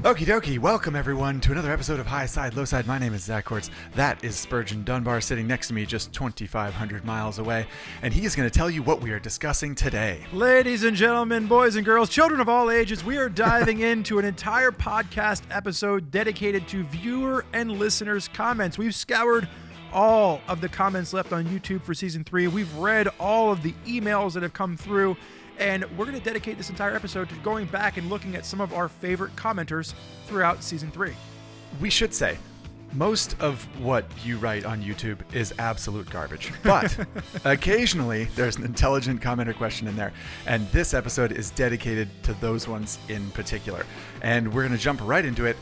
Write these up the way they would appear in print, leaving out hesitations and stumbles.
Okie dokie, welcome everyone to another episode of Highside, Lowside. My name is Zach Kortz. That is Spurgeon Dunbar sitting next to me just 2,500 miles away, and he is going to tell you what we are discussing today. Ladies and gentlemen, boys and girls, children of all ages, we are diving into an entire podcast episode dedicated to viewer and listeners' comments. We've scoured all of the comments left on YouTube for Season 3. We've read all of the emails that have come through. And we're going to dedicate this entire episode to going back and looking at some of our favorite commenters throughout Season 3. We should say, most of what you write on YouTube is absolute garbage. But occasionally, there's an intelligent commenter question in there. And this episode is dedicated to those ones in particular. And we're going to jump right into it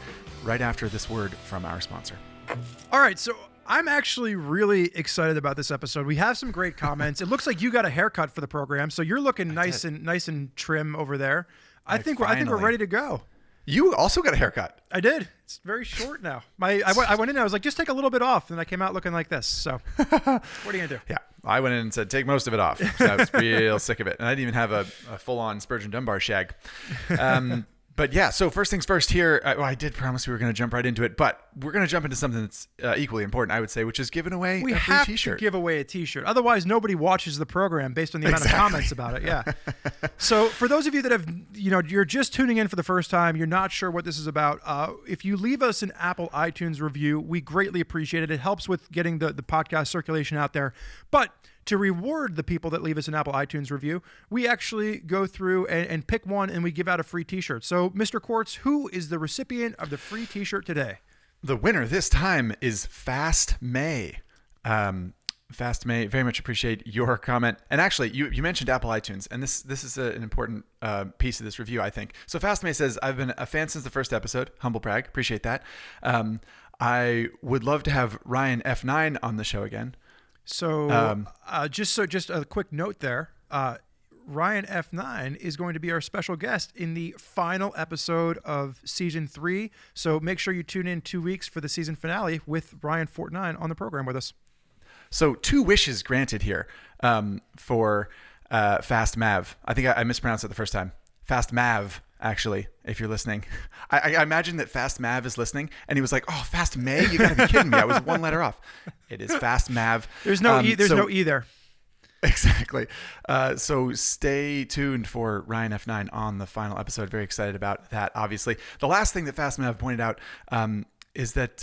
right after this word from our sponsor. All right, so I'm actually really excited about this episode. We have some great comments. It looks like you got a haircut for the program, so you're looking nice and trim over there. I think we're ready to go. You also got a haircut. I did. It's very short now. I went in. I was like, just take a little bit off, and I came out looking like this. So, what are you gonna do? Yeah, I went in and said, take most of it off. So I was real sick of it, and I didn't even have a full-on Spurgeon Dunbar shag. But yeah, so first things first here, I did promise we were going to jump right into it, but we're going to jump into something that's equally important, I would say, which is giving away a free t-shirt. We have to give away a t-shirt. Otherwise, nobody watches the program based on the amount of comments about it. Yeah. So for those of you that have, you're just tuning in for the first time, you're not sure what this is about, if you leave us an Apple iTunes review, we greatly appreciate it. It helps with getting the podcast circulation out there. But to reward the people that leave us an Apple iTunes review, we actually go through and pick one, and we give out a free t-shirt. So, Mr. Kortz, who is the recipient of the free t-shirt today? The winner this time is Fast May. Fast May, very much appreciate your comment. And actually, you mentioned Apple iTunes, and this is an important piece of this review, I think. So Fast May says, I've been a fan since the first episode. Humble brag. Appreciate that. I would love to have Ryan F9 on the show again. So, just a quick note there. Ryan F9 is going to be our special guest in the final episode of Season 3. So make sure you tune in 2 weeks for the season finale with Ryan F9 on the program with us. So 2 wishes granted here for Fast Mav. I think I mispronounced it the first time. Fast Mav, actually, if you're listening. I imagine that Fast Mav is listening, and he was like, oh, Fast May? You got to be kidding me. I was one letter off. It is Fast Mav. There's no no E there. Exactly. So stay tuned for Ryan F9 on the final episode. Very excited about that, obviously. The last thing that Fast Mav pointed out is that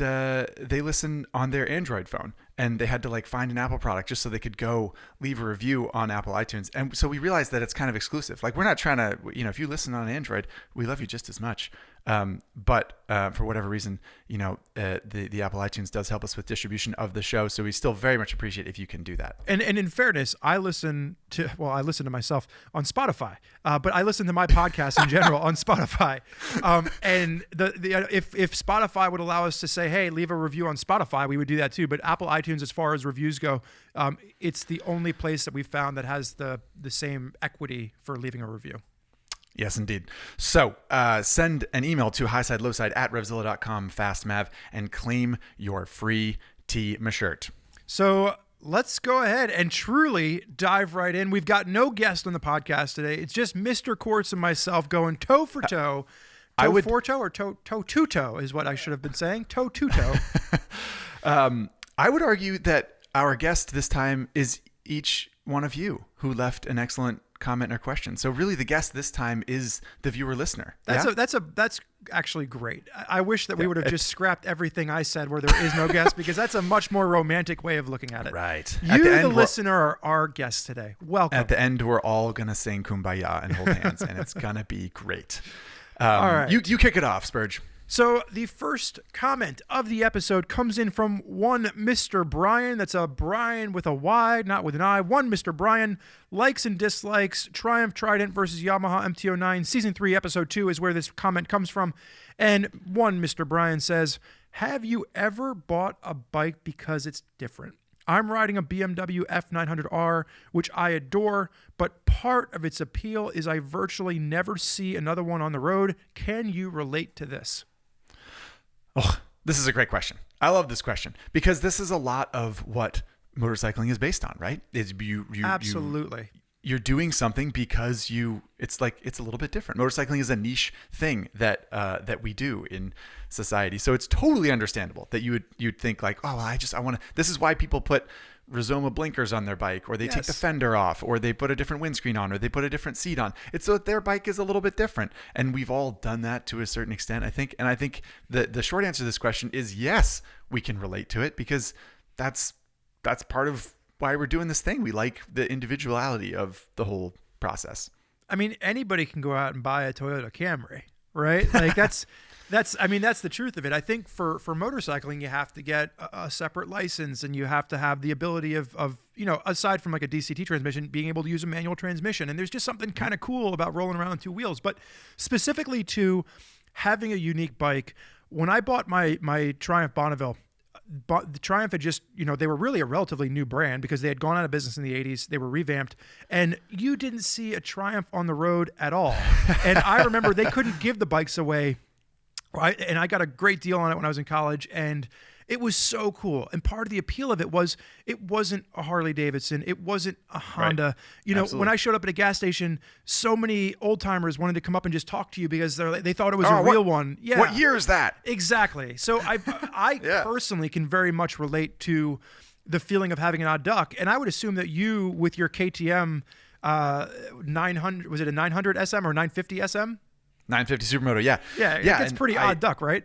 they listen on their Android phone, and they had to find an Apple product just so they could go leave a review on Apple iTunes. And so we realized that it's kind of exclusive. We're not trying to, if you listen on Android, we love you just as much. But for whatever reason, the Apple iTunes does help us with distribution of the show. So we still very much appreciate if you can do that. And in fairness, I listen to myself on Spotify, but I listen to my podcast in general on Spotify. And if Spotify would allow us to say, hey, leave a review on Spotify, we would do that too. But Apple iTunes, as far as reviews go, it's the only place that we've found that has the same equity for leaving a review. Yes, indeed. So send an email to highsidelowside@RevZilla.com, FastMav, and claim your free t-shirt. So let's go ahead and truly dive right in. We've got no guest on the podcast today. It's just Mr. Kortz and myself going toe for toe. For toe or toe to toe is what I should have been saying. Toe to toe. I would argue that our guest this time is each one of you who left an excellent comment or question. So really the guest this time is the viewer listener. That's actually great. I wish that we would have just scrapped everything I said where there is no guest, because that's a much more romantic way of looking at it. Right. You, the listener, are our guest today. Welcome. At the end, we're all going to sing Kumbaya and hold hands, and it's going to be great. All right. You kick it off, Spurge. So the first comment of the episode comes in from one Mr. Brian. That's a Brian with a Y, not with an I. One Mr. Brian. Likes and dislikes. Triumph Trident versus Yamaha MT-09. Season 3, Episode 2 is where this comment comes from. And one Mr. Brian says, have you ever bought a bike because it's different? I'm riding a BMW F900R, which I adore, but part of its appeal is I virtually never see another one on the road. Can you relate to this? Oh, this is a great question. I love this question because this is a lot of what motorcycling is based on, right? Absolutely. you're doing something because it's a little bit different. Motorcycling is a niche thing that we do in society. So it's totally understandable that you'd think like, oh, I want to, this is why people put Rizoma blinkers on their bike, or they take the fender off, or they put a different windscreen on, or they put a different seat on. It's so that their bike is a little bit different. And we've all done that to a certain extent, I think. And I think the short answer to this question is yes, we can relate to it, because that's part of why we're doing this thing. We like the individuality of the whole process. I mean, anybody can go out and buy a Toyota Camry, right? Like that's the truth of it. I think for motorcycling, you have to get a separate license, and you have to have the ability of aside from like a DCT transmission, being able to use a manual transmission. And there's just something kind of cool about rolling around on two wheels. But specifically to having a unique bike, when I bought my Triumph Bonneville, but the Triumph had just, they were really a relatively new brand because they had gone out of business in the 80s. They were revamped, and you didn't see a Triumph on the road at all. And I remember they couldn't give the bikes away. And I got a great deal on it when I was in college, and it was so cool. And part of the appeal of it was it wasn't a Harley Davidson. It wasn't a Honda. Right. Absolutely. When I showed up at a gas station, so many old timers wanted to come up and just talk to you because they thought it was a real one. Yeah. What year is that? Exactly. So I personally can very much relate to the feeling of having an odd duck. And I would assume that you, with your KTM 900, was it a 900 SM or 950 SM? 950 Supermoto, yeah. Yeah, it's pretty odd duck, right?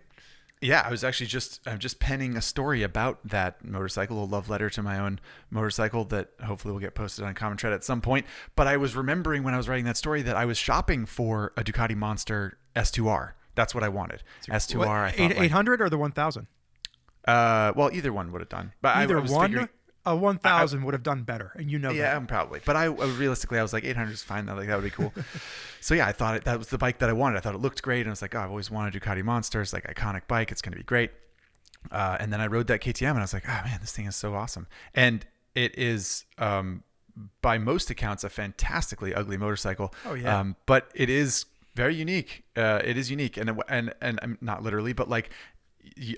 Yeah, I was actually I'm just penning a story about that motorcycle, a love letter to my own motorcycle that hopefully will get posted on Common Tread at some point. But I was remembering when I was writing that story that I was shopping for a Ducati Monster S2R. That's what I wanted. S2R, what, I thought 800 or the 1000? Well, either one would have done. But either I was one? figuring, a 1000 would have done better, and that. Probably. But realistically, I was like, 800 is fine. That would be cool. So yeah, I thought that was the bike that I wanted. I thought it looked great, and I was like, oh, I've always wanted a Ducati Monster. It's like iconic bike. It's going to be great. And then I rode that KTM, and I was like, oh man, this thing is so awesome. And it is, by most accounts, a fantastically ugly motorcycle. Oh yeah. But it is very unique. It is unique, and I'm not literally, but like,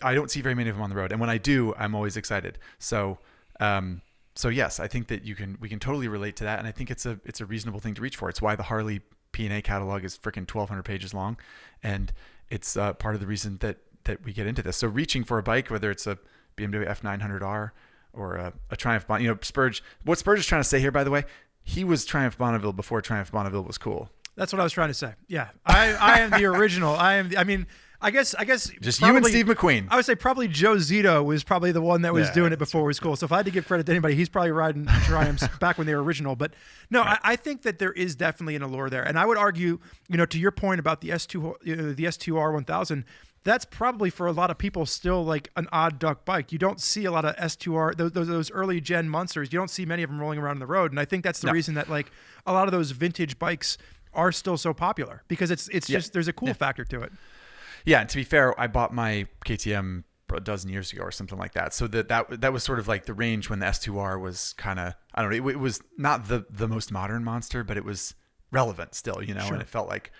I don't see very many of them on the road, and when I do, I'm always excited. So yes, I think that we can totally relate to that, and I think it's a reasonable thing to reach for. It's why the Harley P&A catalog is freaking 1,200 pages long, and it's part of the reason that we get into this. So reaching for a bike, whether it's a BMW F900R or a Triumph Spurge. What Spurge is trying to say here, by the way, he was Triumph Bonneville before Triumph Bonneville was cool. That's what I was trying to say. Yeah, I am the original. I guess just probably, you and Steve McQueen. I would say probably Joe Zito was probably the one that was doing it before it was cool. So if I had to give credit to anybody, he's probably riding Triumphs back when they were original. But no, right. I think that there is definitely an allure there. And I would argue, to your point about the S2R 1000, that's probably for a lot of people still like an odd duck bike. You don't see a lot of S2R, those early gen monsters. You don't see many of them rolling around on the road. And I think that's the reason that like a lot of those vintage bikes are still so popular, because it's just, there's a cool factor to it. Yeah, and to be fair, I bought my KTM a dozen years ago or something like that. So that was sort of like the range when the S2R was kind of, I don't know, it was not the most modern monster, but it was relevant still, Sure. And it felt like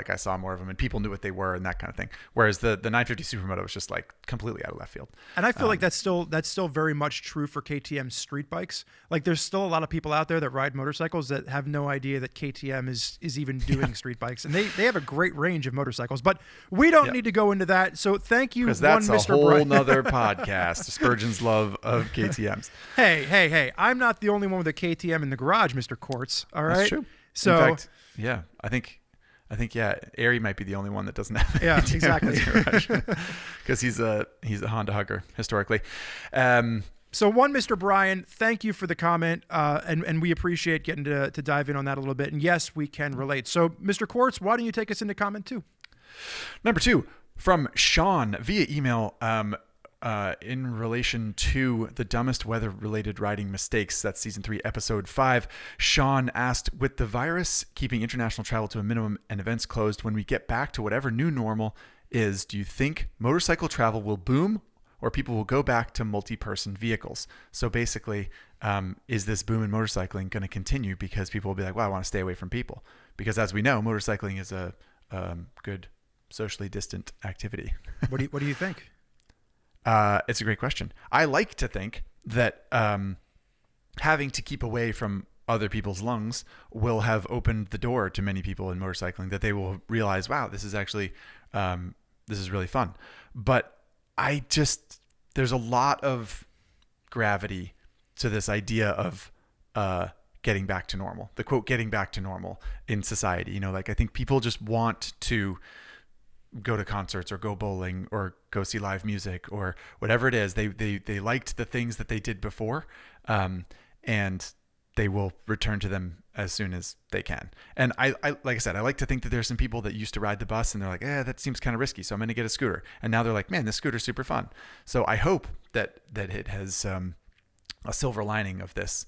I saw more of them, and people knew what they were and that kind of thing. Whereas the 950 Supermoto was just like completely out of left field. And I feel like that's still very much true for KTM street bikes. Like there's still a lot of people out there that ride motorcycles that have no idea that KTM is even doing street bikes, and they have a great range of motorcycles. But we don't need to go into that. So thank you, because that's Mr. a whole Brian. nother podcast. Spurgeon's love of KTMs. Hey! I'm not the only one with a KTM in the garage, Mr. Quartz. All right. That's true. So, in fact, yeah, I think Ari might be the only one that doesn't have. Yeah, exactly. Because he's a Honda hugger historically. So Mr. Brian, thank you for the comment, and we appreciate getting to dive in on that a little bit. And yes, we can relate. So Mr. Quartz, why don't you take us into comment 2? Number 2 from Sean via email. In relation to the dumbest weather-related riding mistakes, that's season 3, episode 5. Sean asked, with the virus keeping international travel to a minimum and events closed, when we get back to whatever new normal is, do you think motorcycle travel will boom, or people will go back to multi-person vehicles? So basically, is this boom in motorcycling going to continue because people will be like, well, I want to stay away from people? Because as we know, motorcycling is a good socially distant activity. What do you think? It's a great question. I like to think that having to keep away from other people's lungs will have opened the door to many people in motorcycling, that they will realize, wow, this is actually, this is really fun. But there's a lot of gravity to this idea of getting back to normal, the quote, getting back to normal in society. Like I think people just want to go to concerts or go bowling or go see live music or whatever it is. They liked the things that they did before, and they will return to them as soon as they can. And I like I said, I like to think that there's some people that used to ride the bus and they're like, that seems kind of risky, so I'm going to get a scooter. And now they're like, man, this scooter's super fun. So I hope that it has a silver lining of this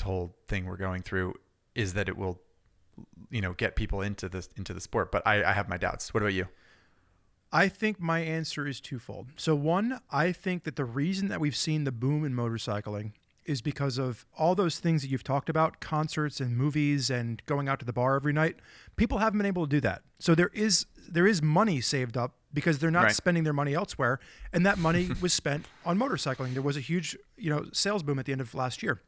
whole thing we're going through, is that it will, get people into the sport. But I have my doubts. What about you? I think my answer is twofold. So one, I think that the reason that we've seen the boom in motorcycling is because of all those things that you've talked about, concerts and movies and going out to the bar every night. People haven't been able to do that. So there is money saved up because they're not spending their money elsewhere. And that money was spent on motorcycling. There was a huge, sales boom at the end of last year.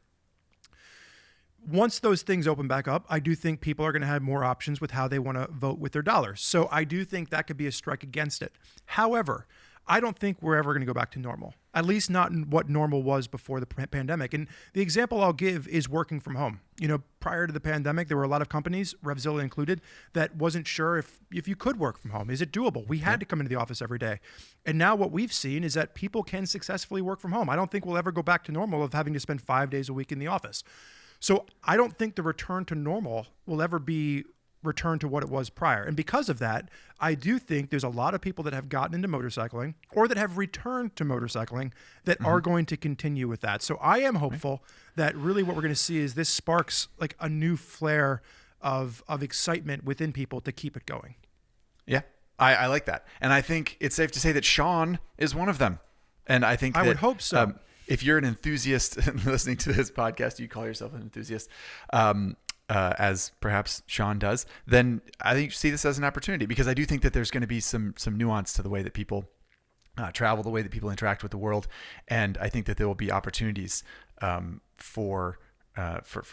Once those things open back up, I do think people are going to have more options with how they want to vote with their dollars. So I do think that could be a strike against it. However, I don't think we're ever going to go back to normal, at least not in what normal was before the pandemic. And the example I'll give is working from home. Prior to the pandemic, there were a lot of companies, RevZilla included, that wasn't sure if you could work from home. Is it doable? We had to come into the office every day. And now what we've seen is that people can successfully work from home. I don't think we'll ever go back to normal of having to spend 5 days a week in the office. So I don't think the return to normal will ever be returned to what it was prior. And because of that, I do think there's a lot of people that have gotten into motorcycling or that have returned to motorcycling that are going to continue with that. So I am hopeful that really what we're going to see is this sparks like a new flare of excitement within people to keep it going. Yeah, I like that. And I think it's safe to say that Sean is one of them. And I think I would hope so. If you're an enthusiast listening to this podcast, you call yourself an enthusiast, as perhaps Sean does, then I think you see this as an opportunity, because I do think that there's going to be some nuance to the way that people travel, the way that people interact with the world. And I think that there will be opportunities for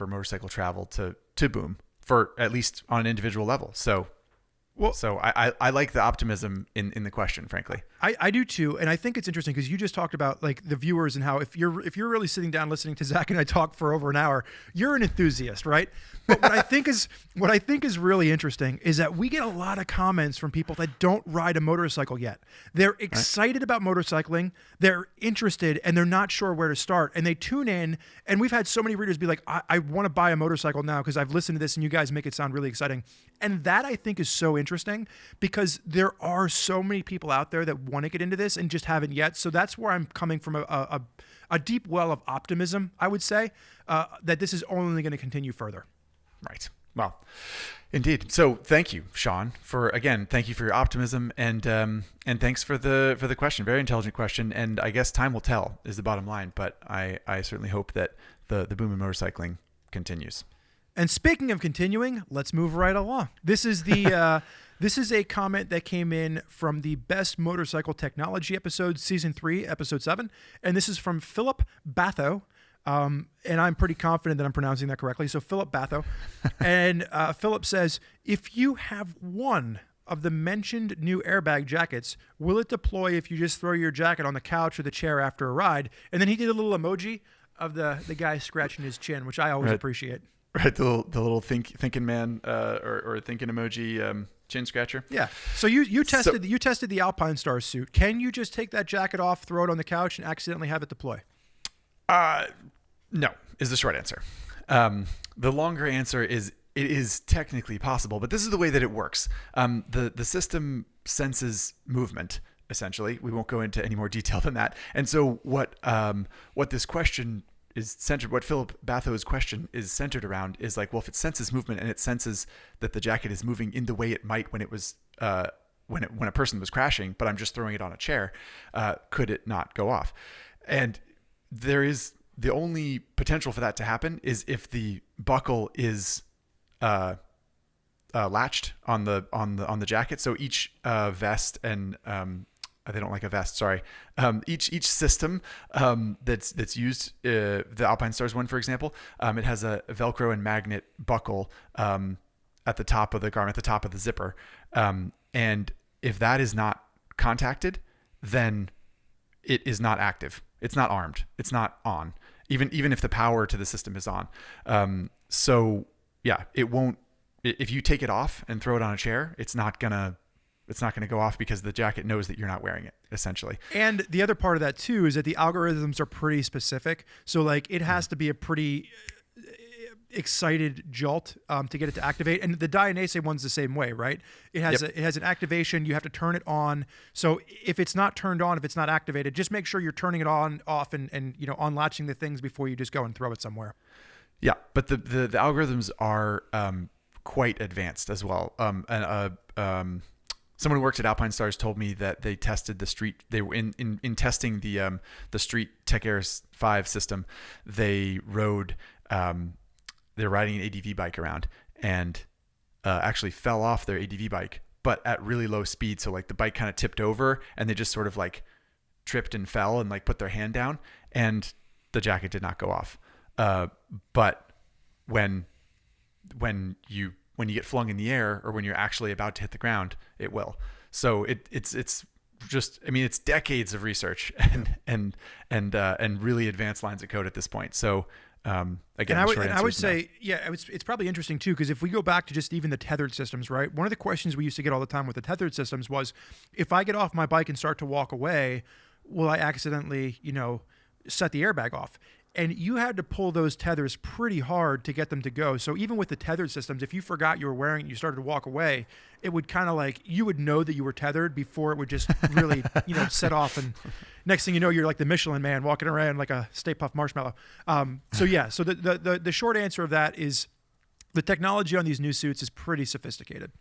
motorcycle travel to boom, for at least on an individual level. So I like the optimism in the question, frankly. I do too. And I think it's interesting because you just talked about like the viewers and how if you're really sitting down listening to Zach and I talk for over an hour, you're an enthusiast, right? But what I think is really interesting is that we get a lot of comments from people that don't ride a motorcycle yet. They're excited about motorcycling, they're interested, and they're not sure where to start. And they tune in, and we've had so many readers be like, I want to buy a motorcycle now because I've listened to this and you guys make it sound really exciting. And that I think is so interesting because there are so many people out there that want to get into this and just haven't yet. So that's where I'm coming from, a deep well of optimism, I would say, that this is only going to continue further. Right. Well, indeed. So thank you, Sean, thank you for your optimism and thanks for the question. Very intelligent question. And I guess time will tell is the bottom line, but I certainly hope that the boom in motorcycling continues. And speaking of continuing, let's move right along. This is this is a comment that came in from the Best Motorcycle Technology episode, season 3, episode 7, and this is from Philip Batho. And I'm pretty confident that I'm pronouncing that correctly. So Philip Batho, and Philip says, if you have one of the mentioned new airbag jackets, will it deploy if you just throw your jacket on the couch or the chair after a ride? And then he did a little emoji of the guy scratching his chin, which I always appreciate. Right, the little thinking man or thinking emoji chin scratcher. Yeah. So you tested the Alpine Star suit. Can you just take that jacket off, throw it on the couch, and accidentally have it deploy? No, is the short answer. The longer answer is it is technically possible, but this is the way that it works. The system senses movement. Essentially, we won't go into any more detail than that. And so what this question is centered, what Philip Batho's question is centered around is like, well, if it senses movement and it senses that the jacket is moving in the way it might when it was when a person was crashing, but I'm just throwing it on a chair, could it not go off? And there is the only potential for that to happen is if the buckle is latched on the jacket. So each vest and They don't like a vest. Sorry. Each system that's used, the Alpine Stars one, for example, it has a Velcro and magnet buckle at the top of the garment, at the top of the zipper, and if that is not contacted, then it is not active. It's not armed. It's not on. Even if the power to the system is on. So yeah, it won't. If you take it off and throw it on a chair, it's not gonna go off because the jacket knows that you're not wearing it, essentially. And the other part of that too is that the algorithms are pretty specific. So like it has to be a pretty excited jolt to get it to activate. And the Dainese one's the same way, right? It has it has an activation. You have to turn it on. So if it's not turned on, if it's not activated, just make sure you're turning it on, off, and unlatching the things before you just go and throw it somewhere. Yeah, but the algorithms are quite advanced as well. Someone who worked at Alpine Stars told me that they tested the street. They were in testing the Street Tech Air 5 system. They rode. They're riding an ADV bike around and actually fell off their ADV bike, but at really low speed. So like the bike kind of tipped over and they just sort of like tripped and fell and like put their hand down and the jacket did not go off. But when you get flung in the air or when you're actually about to hit the ground, it will. So it's just, I mean, it's decades of research and really advanced lines of code at this point. So again, I would say, it's probably interesting too, because if we go back to just even the tethered systems, right? One of the questions we used to get all the time with the tethered systems was, if I get off my bike and start to walk away, will I accidentally, set the airbag off? And you had to pull those tethers pretty hard to get them to go. So even with the tethered systems, if you forgot you were wearing it and you started to walk away, it would kind of like, you would know that you were tethered before it would just really, set off. And next thing you know, you're like the Michelin Man walking around like a Stay Puft Marshmallow. So the short answer of that is the technology on these new suits is pretty sophisticated.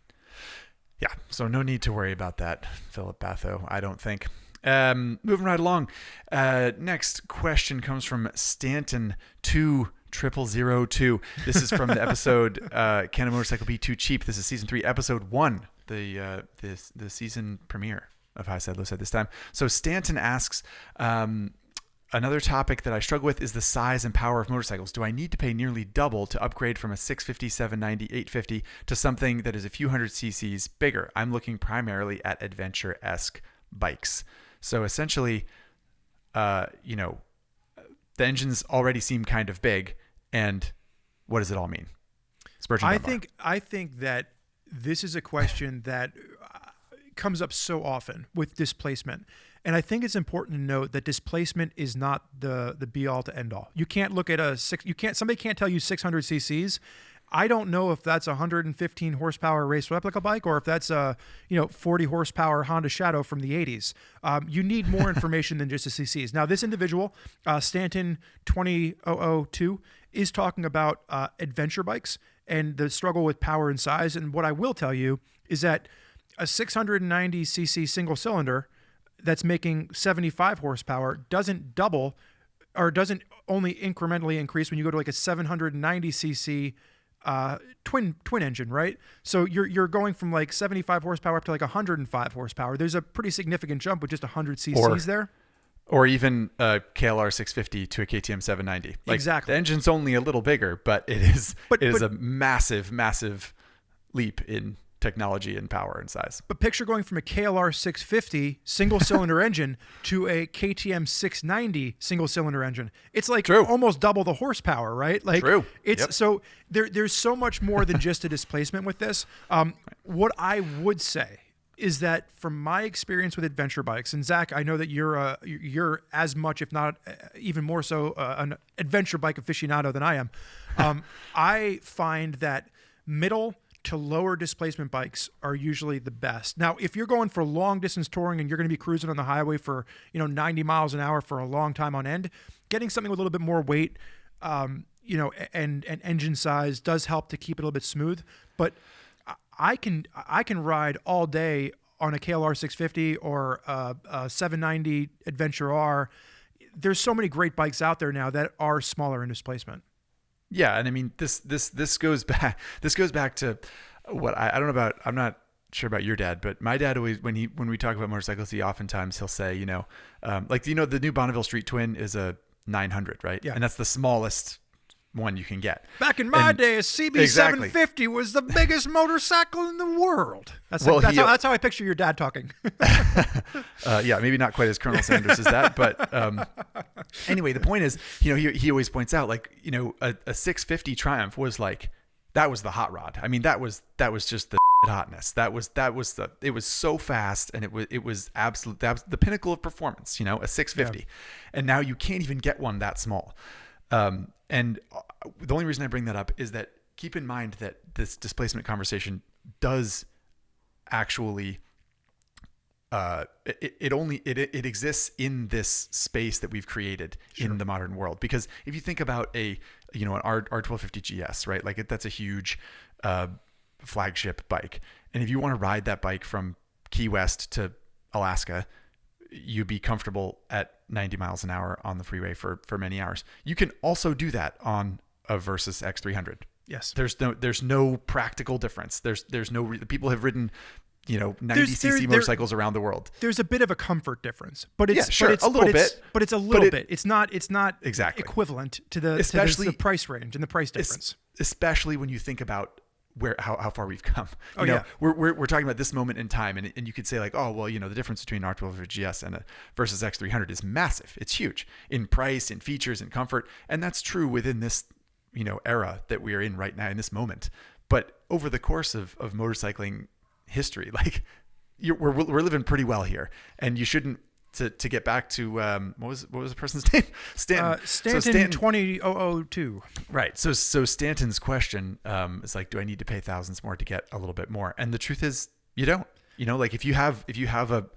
Yeah. So no need to worry about that, Philip Batho, I don't think. Moving right along. Next question comes from Stanton 20002. This is from the episode Can a Motorcycle Be Too Cheap? This is season 3, episode 1, the season premiere of Highside, Lowside this time. So Stanton asks, another topic that I struggle with is the size and power of motorcycles. Do I need to pay nearly double to upgrade from a 650, 790, 850 to something that is a few hundred cc's bigger? I'm looking primarily at adventure-esque bikes. So essentially, the engines already seem kind of big, and what does it all mean? Spurgeon Dunbar. I think that this is a question that comes up so often with displacement, and I think it's important to note that displacement is not the be all to end all. You can't look at somebody can't tell you 600 cc's. I don't know if that's a 115 horsepower race replica bike or if that's a 40 horsepower Honda Shadow from the 80s. You need more information than just the CCs. Now, this individual, Stanton 20002, is talking about adventure bikes and the struggle with power and size. And what I will tell you is that a 690 cc single cylinder that's making 75 horsepower doesn't double or doesn't only incrementally increase when you go to like a 790 cc twin engine, right? So you're going from like 75 horsepower up to like 105 horsepower. There's a pretty significant jump with just 100 cc's there. Or even a KLR 650 to a KTM 790. Like, exactly. The engine's only a little bigger, but it is a massive, massive leap in technology and power and size. But picture going from a KLR 650 single cylinder engine to a KTM 690 single cylinder engine. It's like almost double the horsepower, right? Like so there's so much more than just a displacement with this. What I would say is that from my experience with adventure bikes, and Zach, I know that you're as much, if not even more so, an adventure bike aficionado than I am. I find that middle to lower displacement bikes are usually the best. Now, if you're going for long distance touring and you're going to be cruising on the highway for 90 miles an hour for a long time on end, getting something with a little bit more weight, and engine size does help to keep it a little bit smooth. But I can ride all day on a KLR 650 or a 790 Adventure R. There's so many great bikes out there now that are smaller in displacement. Yeah, and I mean this goes back to what I don't know about. I'm not sure about your dad, but my dad always, when we talk about motorcycles, he'll say, the new Bonneville Street Twin is a 900, right? Yeah. And that's the smallest one you can get. Back in my day, a CB750 was the biggest motorcycle in the world. That's how I picture your dad talking. Yeah, maybe not quite as Colonel Sanders as that, but anyway, the point is, he always points out, like, a 650 Triumph was like, that was the hot rod. I mean, that was just the hotness. It was so fast, and it was absolute. That was the pinnacle of performance. A 650, yeah. And now you can't even get one that small. And the only reason I bring that up is that keep in mind that this displacement conversation does actually, it exists in this space that we've created in the modern world. Because if you think about an R1250 GS, right? Like that's a huge, flagship bike. And if you want to ride that bike from Key West to Alaska, you'd be comfortable at 90 miles an hour on the freeway for many hours. You can also do that on a Versys X300. Yes. There's no practical difference. There's no people have ridden 90cc motorcycles around the world. There's a bit of a comfort difference, but it's a little bit. But it's a little bit. It's not exactly equivalent to the price range and the price difference. Especially when you think about how far we've come. Yeah. We're talking about this moment in time, and you could say like, oh well, the difference between R12 GS and a Versys X300 is massive. It's huge in price, in features, in comfort, and that's true within this era that we are in right now in this moment. But over the course of motorcycling history, like we're living pretty well here, and you shouldn't. To get back to what was the person's name? Stanton. Stanton 20002. Right. So Stanton's question is like, do I need to pay thousands more to get a little bit more? And the truth is, you don't. Like if you have a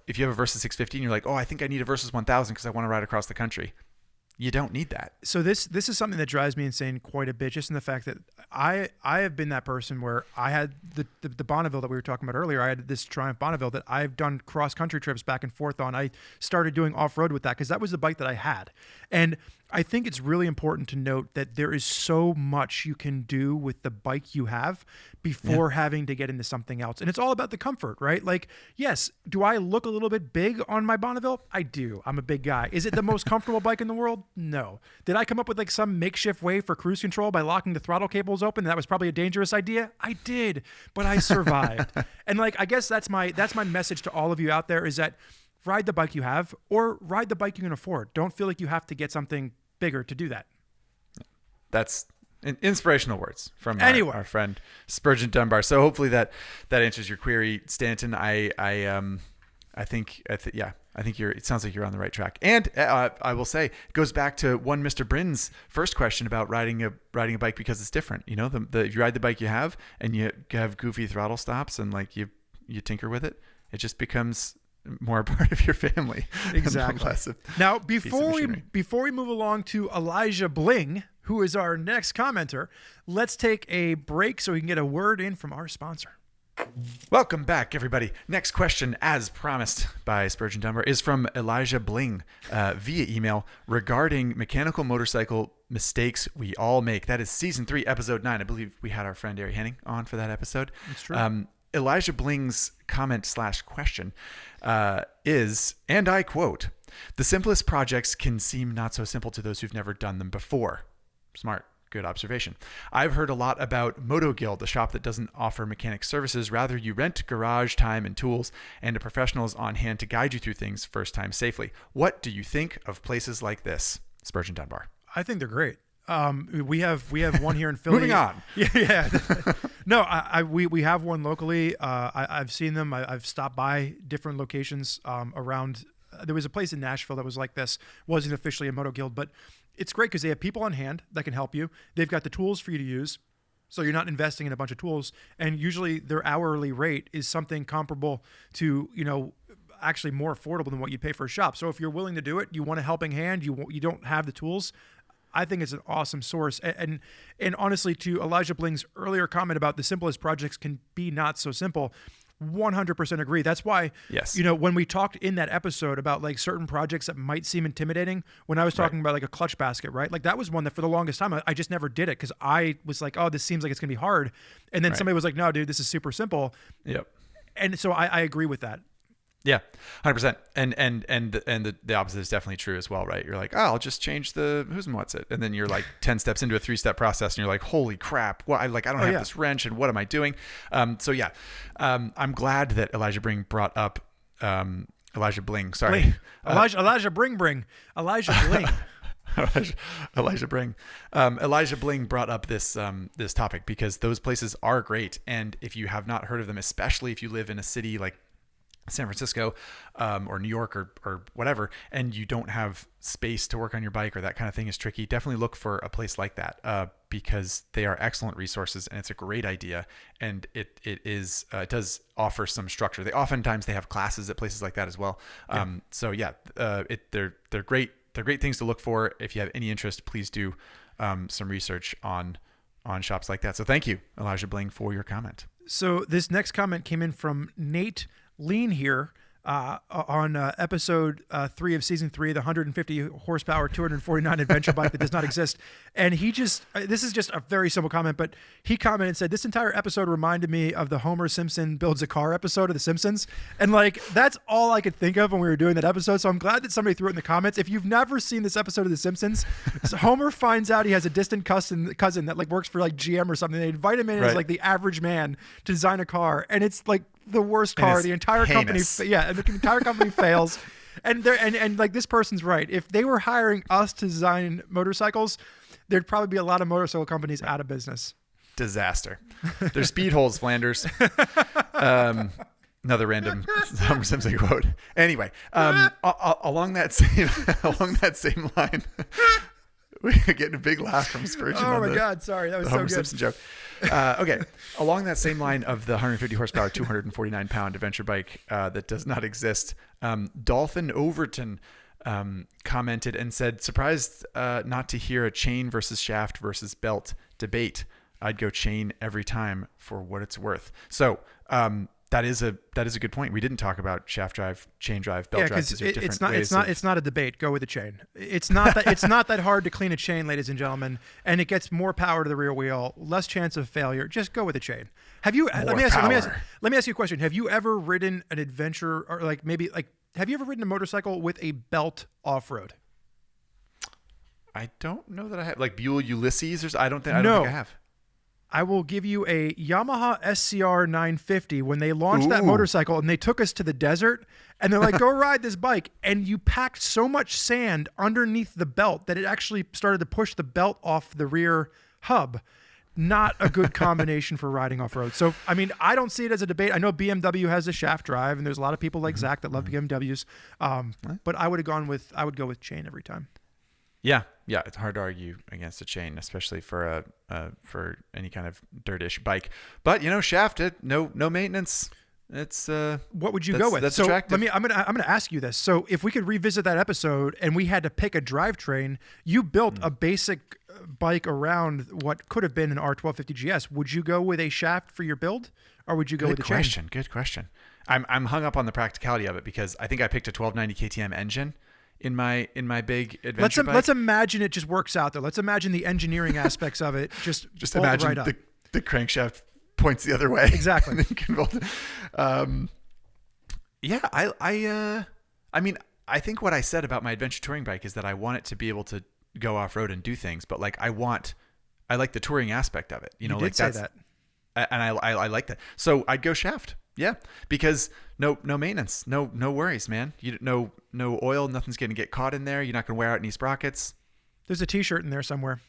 Versys 650 and you're like, oh, I think I need a Versys 1000 because I want to ride across the country. You don't need that. So this is something that drives me insane quite a bit, just in the fact that I have been that person where I had the Bonneville that we were talking about earlier. I had this Triumph Bonneville that I've done cross-country trips back and forth on. I started doing off-road with that because that was the bike that I had. And I think it's really important to note that there is so much you can do with the bike you have before having to get into something else. And it's all about the comfort, right? Like, yes, do I look a little bit big on my Bonneville? I do. I'm a big guy. Is it the most comfortable bike in the world? No. Did I come up with like some makeshift way for cruise control by locking the throttle cables open? That was probably a dangerous idea. I did, but I survived. And like, I guess that's my message to all of you out there is that ride the bike you have or ride the bike you can afford. Don't feel like you have to get something bigger to do that. That's inspirational words from our friend Spurgeon Dunbar. So hopefully that answers your query, Stanton. I think it sounds like you're on the right track. And I will say, it goes back to one Mr. Brin's first question about riding a bike because it's different. If you ride the bike you have and you have goofy throttle stops and like you tinker with it, it just becomes more a part of your family. Exactly. Now, before we move along to Elijah Bling, who is our next commenter, let's take a break so we can get a word in from our sponsor. Welcome back, everybody. Next question, as promised by Spurgeon Dunbar, is from Elijah Bling via email regarding mechanical motorcycle mistakes we all make. That is season 3, episode 9. I believe we had our friend Ari Henning on for that episode. That's true. Elijah Bling's comment/question is, and I quote, "The simplest projects can seem not so simple to those who've never done them before." Smart. Good observation. I've heard a lot about Moto Guild, a shop that doesn't offer mechanic services. Rather, you rent garage time and tools, and a professional is on hand to guide you through things first time safely. What do you think of places like this? Spurgeon Dunbar. I think they're great. We have one here in Philly. Moving on. Yeah. No, we have one locally. I've seen them. I've stopped by different locations around. There was a place in Nashville that was like this. Wasn't officially a Moto Guild, but it's great because they have people on hand that can help you. They've got the tools for you to use, so you're not investing in a bunch of tools. And usually their hourly rate is something comparable to, actually more affordable than what you pay for a shop. So if you're willing to do it, you want a helping hand, you don't have the tools, I think it's an awesome source. And honestly, to Elijah Bling's earlier comment about the simplest projects can be not so simple, 100% agree. That's why, yes, when we talked in that episode about like certain projects that might seem intimidating, when I was talking about like a clutch basket, right? Like that was one that for the longest time, I just never did it because I was like, oh, this seems like it's going to be hard. And then somebody was like, no, dude, this is super simple. Yep. And so I agree with that. Yeah, 100%. And the opposite is definitely true as well, right? You're like, oh, I'll just change the who's and what's it, and then you're like 10 steps into a 3-step process, and you're like, holy crap! Well, I don't have this wrench, and what am I doing? So yeah, I'm glad that Elijah Bling brought up Elijah Bling. Sorry, Elijah Bling. Elijah Bling brought up this this topic because those places are great, and if you have not heard of them, especially if you live in a city like San Francisco or New York or whatever, and you don't have space to work on your bike or that kind of thing is tricky, definitely look for a place like that because they are excellent resources and it's a great idea, and it does offer some structure. Oftentimes they have classes at places like that as well. So yeah, they're great. They're great things to look for. If you have any interest, please do some research on shops like that. So thank you, Elijah Bling, for your comment. So this next comment came in from Nate Lean here on episode 3 of season 3, the 150 horsepower 249 adventure bike that does not exist. And he just this is just a very simple comment, but he commented and said, this entire episode reminded me of the Homer Simpson builds a car episode of The Simpsons. And like, that's all I could think of when we were doing that episode. So I'm glad that somebody threw it in the comments. If you've never seen this episode of The Simpsons, Homer finds out he has a distant cousin that like works for like GM or something. They invite him in as like the average man to design a car, and it's like the worst car. The entire company, and the entire company fails. And like, this person's right. If they were hiring us to design motorcycles, there'd probably be a lot of motorcycle companies out of business. Disaster. There's speed holes, Flanders. Another random Homer Simpson quote. Anyway, along that same line. We're getting a big laugh from Spurgeon. Oh my God, sorry. That was so Homer good. Simpson joke. Okay. Along that same line of the 150 horsepower, 249 pound adventure bike that does not exist, Dolphin Overton commented and said, surprised not to hear a chain versus shaft versus belt debate. I'd go chain every time for what it's worth. So, that is a good point. We didn't talk about shaft drive, chain drive, belt drive. These are different ways. It's not a debate. Go with the chain. It's not that hard to clean a chain, ladies and gentlemen, and it gets more power to the rear wheel, less chance of failure. Just go with the chain. Let me ask you a question. Have you ever ridden an adventure, or have you ever ridden a motorcycle with a belt off road? I don't know that I have. Like Buell Ulysses, I don't think I have. I will give you a Yamaha SCR 950 when they launched that motorcycle, and they took us to the desert, and they're like, go ride this bike. And you packed so much sand underneath the belt that it actually started to push the belt off the rear hub. Not a good combination for riding off road. So, I mean, I don't see it as a debate. I know BMW has a shaft drive, and there's a lot of people like Zach that love BMWs. But I would go with chain every time. Yeah, it's hard to argue against a chain, especially for any kind of dirtish bike. But shaft, no maintenance. It's what would you go with? That's so attractive. I'm gonna ask you this. So if we could revisit that episode and we had to pick a drivetrain, you built a basic bike around what could have been an R1250 GS. Would you go with a shaft for your build, or would you go with a chain? Good question. I'm hung up on the practicality of it because I think I picked a 1290 KTM engine in my big adventure bike. Let's imagine it just works out though. Let's imagine the engineering aspects of it. Just imagine right up. the crankshaft points the other way. Exactly. And then you can vault it. I mean, I think what I said about my adventure touring bike is that I want it to be able to go off road and do things, but like I like the touring aspect of it. You did say that, and I like that. So I'd go shaft. Yeah, because no maintenance, no worries, man. No oil, nothing's going to get caught in there. You're not going to wear out any sprockets. There's a T-shirt in there somewhere.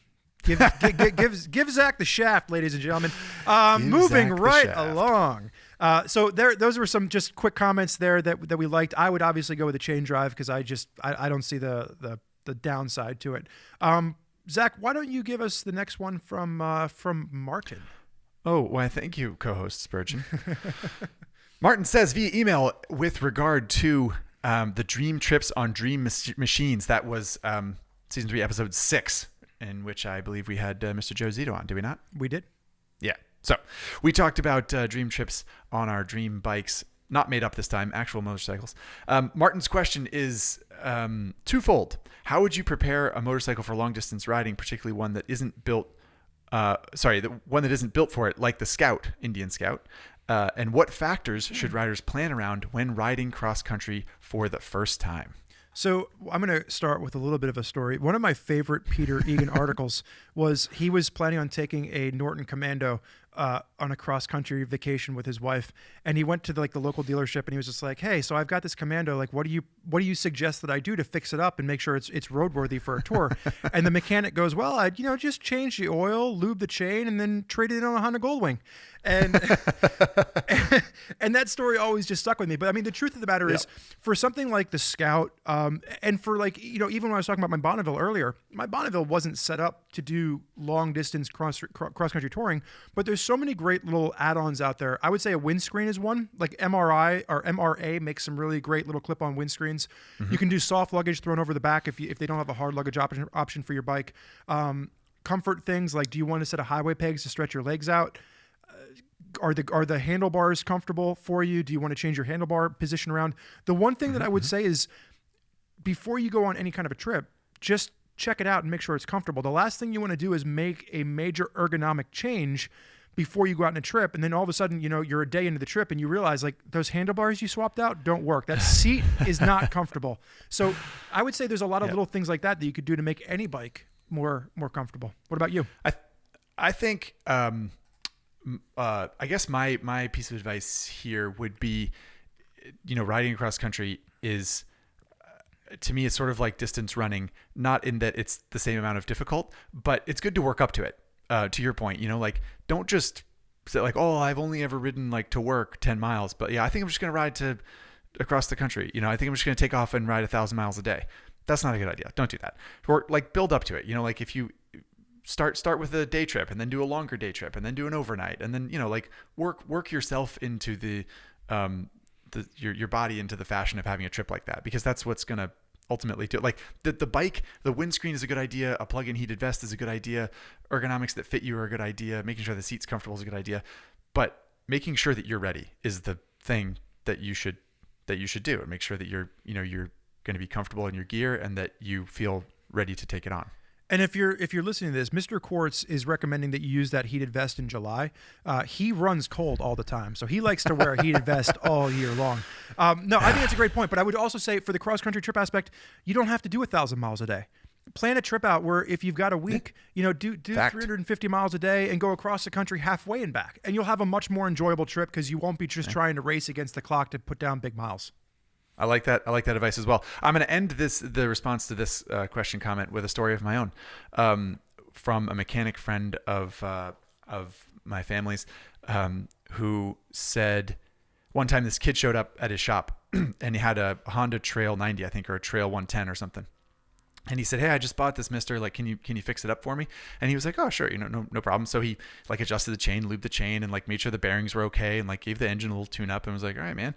Give Zach the shaft, ladies and gentlemen. Moving right along. So those were some just quick comments there that we liked. I would obviously go with the chain drive because I don't see the downside to it. Zach, why don't you give us the next one from Martin? Oh, why, thank you, co-host Spurgeon. Martin says via email with regard to the dream trips on dream machines. That was season 3, episode 6, in which I believe we had Mr. Joe Zito on. Did we not? We did. Yeah. So we talked about dream trips on our dream bikes, not made up this time, actual motorcycles. Martin's question is twofold. How would you prepare a motorcycle for long distance riding, particularly one that isn't built the one that isn't built for it, like the Indian Scout, And what factors should riders plan around when riding cross country for the first time? So I'm going to start with a little bit of a story. One of my favorite Peter Egan articles was he was planning on taking a Norton Commando on a cross-country vacation with his wife, and he went to the local dealership, and he was just like, "Hey, so I've got this Commando. Like, what do you suggest that I do to fix it up and make sure it's roadworthy for a tour?" And the mechanic goes, "Well, I'd just change the oil, lube the chain, and then trade it in on a Honda Goldwing." And and that story always just stuck with me. But I mean, the truth of the matter is, for something like the Scout, and for even when I was talking about my Bonneville earlier, my Bonneville wasn't set up to do long distance cross country touring, but there's so many great little add-ons out there. I would say a windscreen is one. Like MRA makes some really great little clip-on windscreens. Mm-hmm. You can do soft luggage thrown over the back if they don't have a hard luggage option for your bike. Comfort things like, do you want a set of highway pegs to stretch your legs out? Are the handlebars comfortable for you? Do you want to change your handlebar position around? The one thing that I would say is, before you go on any kind of a trip, just check it out and make sure it's comfortable. The last thing you want to do is make a major ergonomic change before you go out on a trip, and then all of a sudden, you're a day into the trip and you realize those handlebars you swapped out don't work. That seat is not comfortable. So I would say there's a lot of little things like that you could do to make any bike more comfortable. What about you? I think I guess my piece of advice here would be, riding across country is, to me, it's sort of like distance running, not in that it's the same amount of difficult, but it's good to work up to it. To your point, don't just say I've only ever ridden to work 10 miles, but I think I'm just going to ride across the country. I think I'm just going to take off and ride 1,000 miles a day. That's not a good idea. Don't do that. Or build up to it. If you start with a day trip and then do a longer day trip and then do an overnight and then, work yourself into your body into the fashion of having a trip like that, because that's what's going to ultimately do it. The bike, the windscreen is a good idea. A plug-in heated vest is a good idea. Ergonomics that fit you are a good idea. Making sure the seat's comfortable is a good idea. But making sure that you're ready is the thing that you should do, and make sure that you're going to be comfortable in your gear and that you feel ready to take it on. And if you're listening to this, Mr. Quartz is recommending that you use that heated vest in July. He runs cold all the time, so he likes to wear a heated vest all year long. No, I think that's a great point. But I would also say, for the cross-country trip aspect, you don't have to do 1,000 miles a day. Plan a trip out where, if you've got a week, do 350 miles a day and go across the country halfway and back. And you'll have a much more enjoyable trip, because you won't be just trying to race against the clock to put down big miles. I like that. I like that advice as well. I'm going to end the response to this question comment with a story of my own, from a mechanic friend of my family's, who said one time this kid showed up at his shop and he had a Honda Trail 90, I think, or a Trail 110 or something. And he said, "Hey, I just bought this, mister. Can you fix it up for me?" And he was like, "Oh, sure, no problem." So he adjusted the chain, lubed the chain, and made sure the bearings were okay, and gave the engine a little tune up, and was like, "All right, man,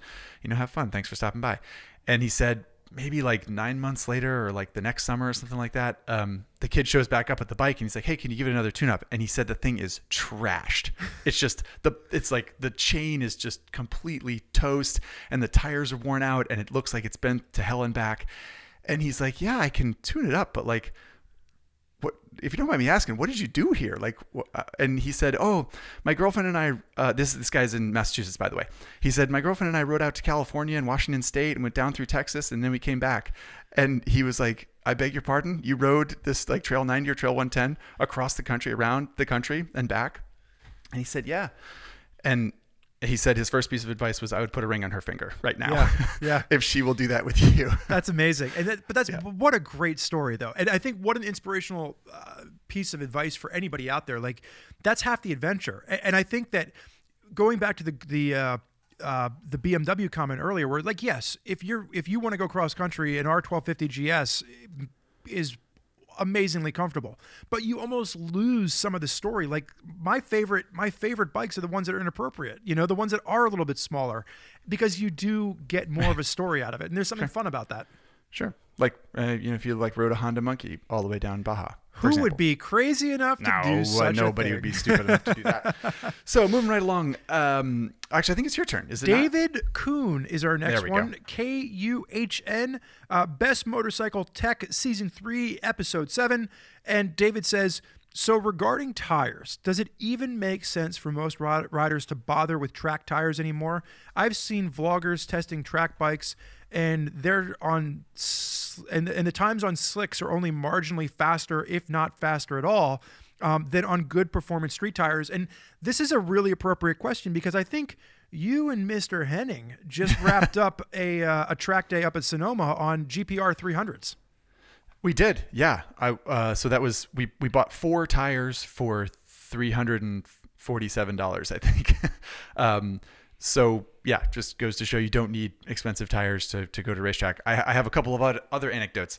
have fun. Thanks for stopping by." And he said, maybe 9 months later, or the next summer or something like that, the kid shows back up at the bike and he's like, "Hey, can you give it another tune up?" And he said the thing is trashed. It's just the chain is just completely toast, and the tires are worn out, and it looks like it's bent to hell and back. And he's like, "Yeah, I can tune it up, but what, if you don't mind me asking, what did you do here?" And he said, "Oh, my girlfriend and I, this guy's in Massachusetts, by the way." He said, "My girlfriend and I rode out to California and Washington State and went down through Texas, and then we came back." And he was like, "I beg your pardon? You rode this Trail 90 or Trail 110 across the country, around the country and back?" And he said, "Yeah." And he said his first piece of advice was, "I would put a ring on her finger right now." Yeah. If she will do that with you. That's amazing. What a great story, though. And I think what an inspirational piece of advice for anybody out there. That's half the adventure. And I think that, going back to the BMW comment earlier, where yes, if you want to go cross country, an R1250 GS is amazingly comfortable, but you almost lose some of the story. My favorite bikes are the ones that are inappropriate, the ones that are a little bit smaller, because you do get more of a story out of it, and there's something fun about that. Sure. If you rode a Honda Monkey all the way down Baja. Who would be crazy enough to do such a thing? Nobody would be stupid enough to do that. So moving right along. Actually, I think it's your turn. Is it David not? Kuhn is our next one. Go. KUHN, Best Motorcycle Tech, Season 3, Episode 7. And David says, So regarding tires, does it even make sense for most riders to bother with track tires anymore? I've seen vloggers testing track bikes, and they're on, and the times on slicks are only marginally faster, if not faster at all, than on good performance street tires. And this is a really appropriate question because I think you and Mr. Henning just wrapped up a track day up at Sonoma on GPR 300s. We did, yeah. So that was we bought 4 tires for $347, I think. So yeah, just goes to show you don't need expensive tires to go to racetrack. I have a couple of other anecdotes.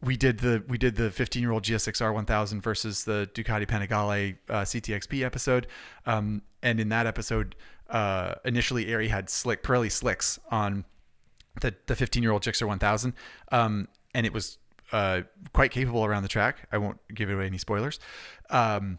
We did the 15-year-old GSX-R 1000 versus the Ducati Panigale CTXP episode, and in that episode, initially Ari had Pirelli slicks on the 15-year-old GSX-R 1000, and it was quite capable around the track. I won't give away any spoilers. And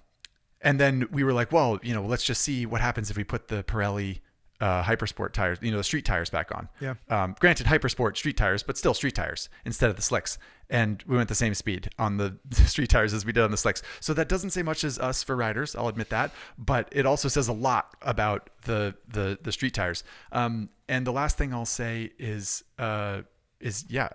then we were like, well, let's just see what happens if we put the Pirelli Hypersport tires, the street tires back on. Yeah. Granted, Hypersport street tires, but still street tires instead of the slicks. And we went the same speed on the street tires as we did on the slicks. So that doesn't say much as us for riders, I'll admit that, but it also says a lot about the street tires. And the last thing I'll say is yeah,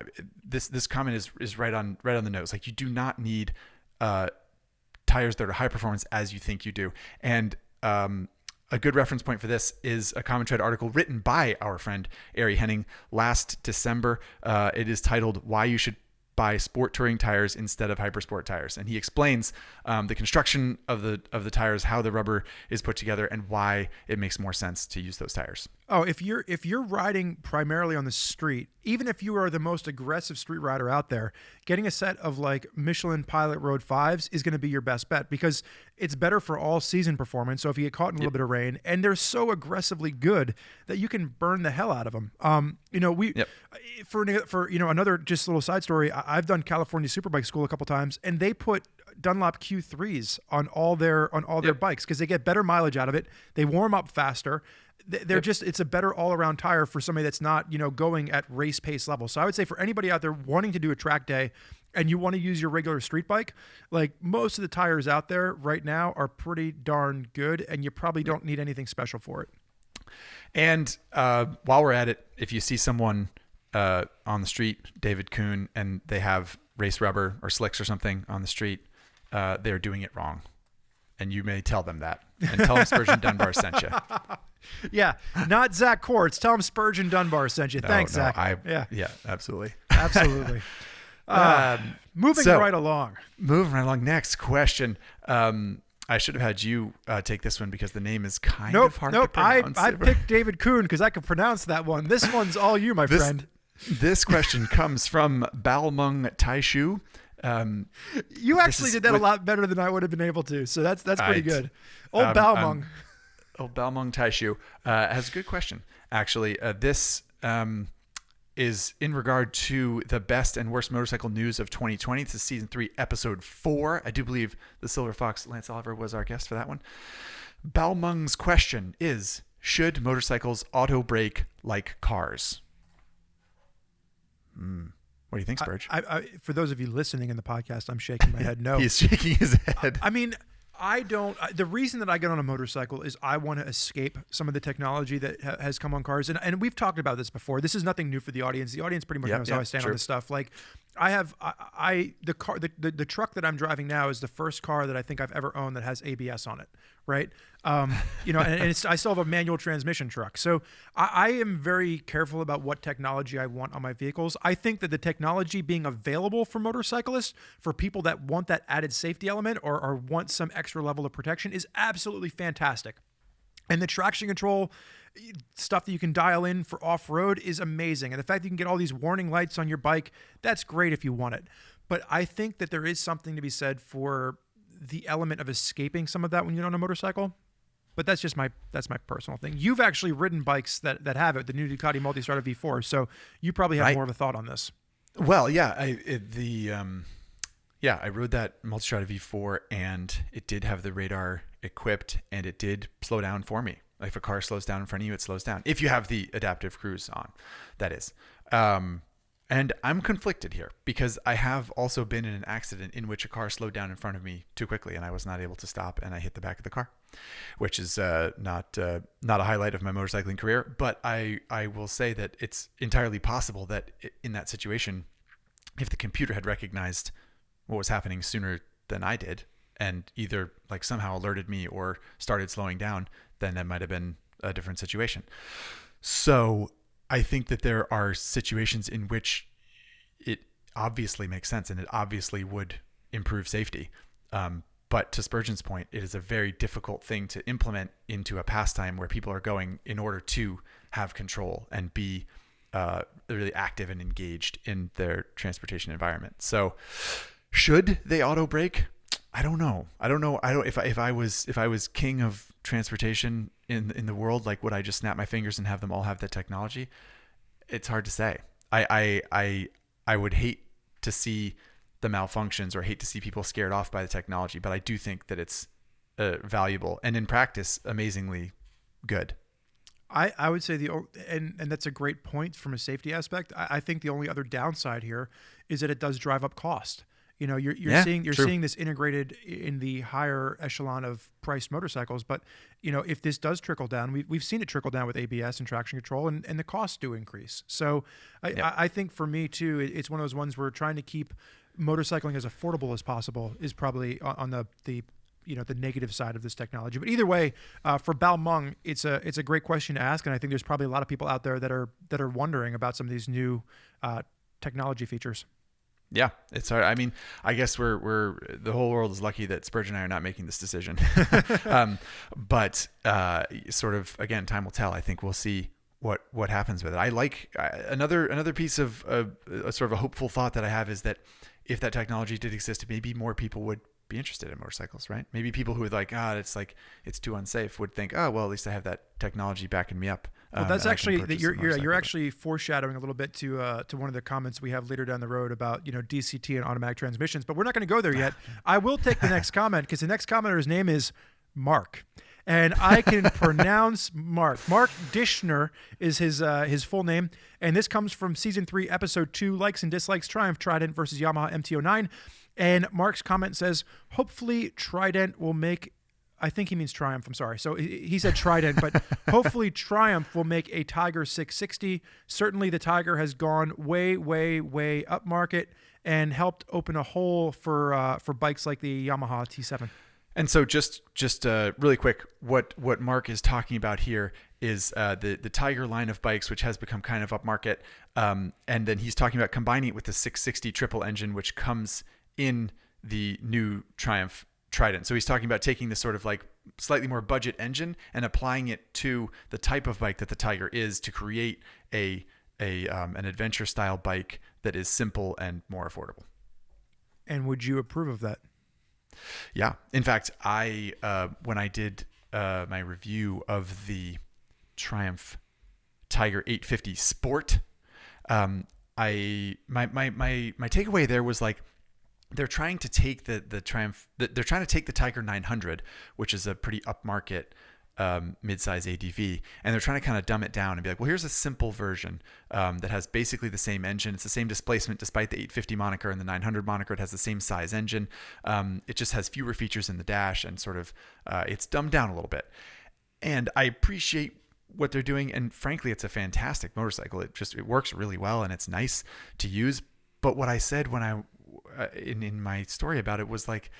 this comment is right on the nose. Like, you do not need tires that are high performance as you think you do. And a good reference point for this is a Common Tread article written by our friend Ari Henning last December. It is titled "Why You Should Buy Sport Touring Tires Instead of Hypersport Tires," and he explains the construction of the tires, how the rubber is put together, and why it makes more sense to use those tires. Oh, if you're riding primarily on the street, even if you are the most aggressive street rider out there, getting a set of like Michelin Pilot Road 5s is going to be your best bet because it's better for all season performance. So if you get caught in a little bit of rain, and they're so aggressively good that you can burn the hell out of them. For another just little side story, I've done California Superbike School a couple times, and they put Dunlop Q3s on all their bikes because they get better mileage out of it. They warm up faster. It's a better all-around tire for somebody that's not, going at race pace level. So I would say for anybody out there wanting to do a track day and you want to use your regular street bike, like most of the tires out there right now are pretty darn good, and you probably don't need anything special for it. And while we're at it, if you see someone on the street, David Kuhn, and they have race rubber or slicks or something on the street, they're doing it wrong. And you may tell them that. And tell them Spurgeon Dunbar sent you. Yeah, not Zach Quartz. Tell him Spurgeon Dunbar sent you. Thanks, Zach. Yeah, absolutely. Absolutely. Moving right along. Next question. I should have had you take this one because the name is kind of hard to pronounce. I picked David Kuhn because I could pronounce that one. This one's all you, my friend. This question comes from Balmung Taishu. You actually did that a lot better than I would have been able to, so that's pretty good. Old Balmung. Old Balmung Taishu has a good question. Actually, this is in regard to the best and worst motorcycle news of 2020. This is season 3, episode 4. I do believe the Silver Fox Lance Oliver was our guest for that one. Balmung's question is: should motorcycles auto brake like cars? What do you think, Spurge? For those of you listening in the podcast, I'm shaking my head no. He's shaking his head. I mean, the reason that I get on a motorcycle is I want to escape some of the technology that has come on cars. And we've talked about this before. This is nothing new for the audience. The audience pretty much knows how I stand on this stuff. Like, the truck that I'm driving now is the first car that I think I've ever owned that has ABS on it. Right. And I still have a manual transmission truck. So I am very careful about what technology I want on my vehicles. I think that the technology being available for motorcyclists, for people that want that added safety element or want some extra level of protection, is absolutely fantastic. And the traction control stuff that you can dial in for off-road is amazing. And the fact that you can get all these warning lights on your bike, that's great if you want it. But I think that there is something to be said for the element of escaping some of that when you're on a motorcycle. But that's my personal thing. You've actually ridden bikes that have it, the new Ducati Multistrada V4, so you probably have more of a thought on this. Well, yeah, I rode that Multistrada V4, and it did have the radar equipped, and it did slow down for me. Like, if a car slows down in front of you, it slows down. If you have the adaptive cruise on, that is. And I'm conflicted here because I have also been in an accident in which a car slowed down in front of me too quickly and I was not able to stop and I hit the back of the car, which is not a highlight of my motorcycling career. But I will say that it's entirely possible that in that situation, if the computer had recognized what was happening sooner than I did and either like somehow alerted me or started slowing down, then that might have been a different situation. So I think that there are situations in which it obviously makes sense and it obviously would improve safety. But to Spurgeon's point, it is a very difficult thing to implement into a pastime where people are going in order to have control and be really active and engaged in their transportation environment. So should they auto brake? I don't know. If I was king of transportation in the world, like would I just snap my fingers and have them all have that technology? It's hard to say. I would hate to see the malfunctions or hate to see people scared off by the technology, but I do think that it's valuable and in practice amazingly good. I would say and that's a great point from a safety aspect. I think the only other downside here is that it does drive up cost. You know, you're seeing this integrated in the higher echelon of priced motorcycles, but you know, if this does trickle down, we've seen it trickle down with ABS and traction control, and the costs do increase. So I think for me too, it's one of those ones where trying to keep motorcycling as affordable as possible is probably on the negative side of this technology. But either way, for Balmung, it's a great question to ask, and I think there's probably a lot of people out there that are wondering about some of these new technology features. Yeah, it's hard. I mean, I guess we're the whole world is lucky that Spurgeon and I are not making this decision. But sort of again, time will tell. I think we'll see what happens with it. I like another piece of sort of a hopeful thought that I have is that if that technology did exist, maybe more people would be interested in motorcycles, right? Maybe people who would it's too unsafe would think, oh well, at least I have that technology backing me up. Well, that's actually you're actually foreshadowing a little bit to one of the comments we have later down the road about DCT and automatic transmissions, but we're not going to go there yet. I will take the next comment because the next commenter's name is Mark. And I can pronounce Mark. Mark Dishner is his full name. And this comes from Season 3, Episode 2, Likes and Dislikes, Triumph Trident versus Yamaha MT-09. And Mark's comment says, hopefully Trident will make... I think he means Triumph, I'm sorry. So he said Trident, but hopefully Triumph will make a Tiger 660. Certainly the Tiger has gone way, way, way up market and helped open a hole for bikes like the Yamaha T7. And so just really quick, what Mark is talking about here is the Tiger line of bikes, which has become kind of upmarket. And then he's talking about combining it with the 660 triple engine, which comes in the new Triumph Trident. So he's talking about taking this sort of like slightly more budget engine and applying it to the type of bike that the Tiger is to create an adventure style bike that is simple and more affordable. And would you approve of that? Yeah. In fact, I when I did my review of the Triumph Tiger 850 Sport, my takeaway there was like they're trying to take the Triumph. They're trying to take the Tiger 900, which is a pretty upmarket mid-size ADV, and they're trying to kind of dumb it down and be like, well, here's a simple version that has basically the same engine. It's the same displacement despite the 850 moniker and the 900 moniker. It has the same size engine. It just has fewer features in the dash and sort of it's dumbed down a little bit. And I appreciate what they're doing, and frankly, it's a fantastic motorcycle. It works really well and it's nice to use. But what I said when I in my story about it was like,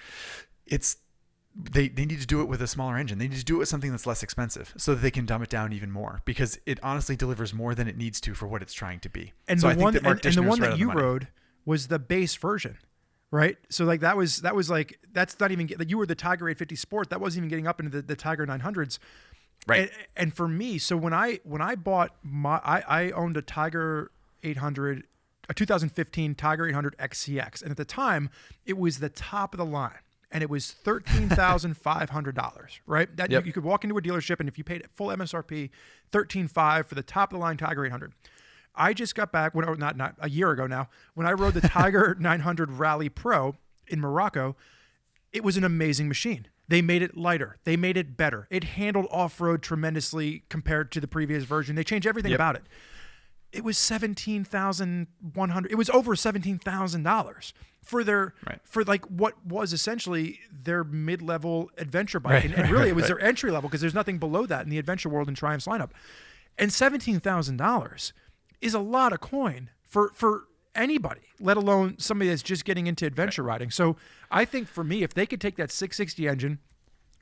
they need to do it with a smaller engine. They need to do it with something that's less expensive so that they can dumb it down even more, because it honestly delivers more than it needs to for what it's trying to be. And so the one that you rode was the base version, right? So like that was like, that's not even like, you were the Tiger 850 Sport. That wasn't even getting up into the Tiger 900s. Right. And for me, so when I bought I owned a Tiger 800, a 2015 Tiger 800 XCX. And at the time it was the top of the line. And it was $13,500, right? That yep. You could walk into a dealership, and if you paid full MSRP, $13,500 for the top of the line Tiger 800. I just got back not a year ago now, when I rode the Tiger 900 Rally Pro in Morocco. It was an amazing machine. They made it lighter. They made it better. It handled off-road tremendously compared to the previous version. They changed everything yep. about it. it was $17,100. It was over $17,000 for their for like what was essentially their mid-level adventure bike, and really it was their entry level because there's nothing below that in the adventure world in Triumph's lineup. And $17,000 is a lot of coin for anybody, let alone somebody that's just getting into adventure riding. So I think for me, if they could take that 660 engine,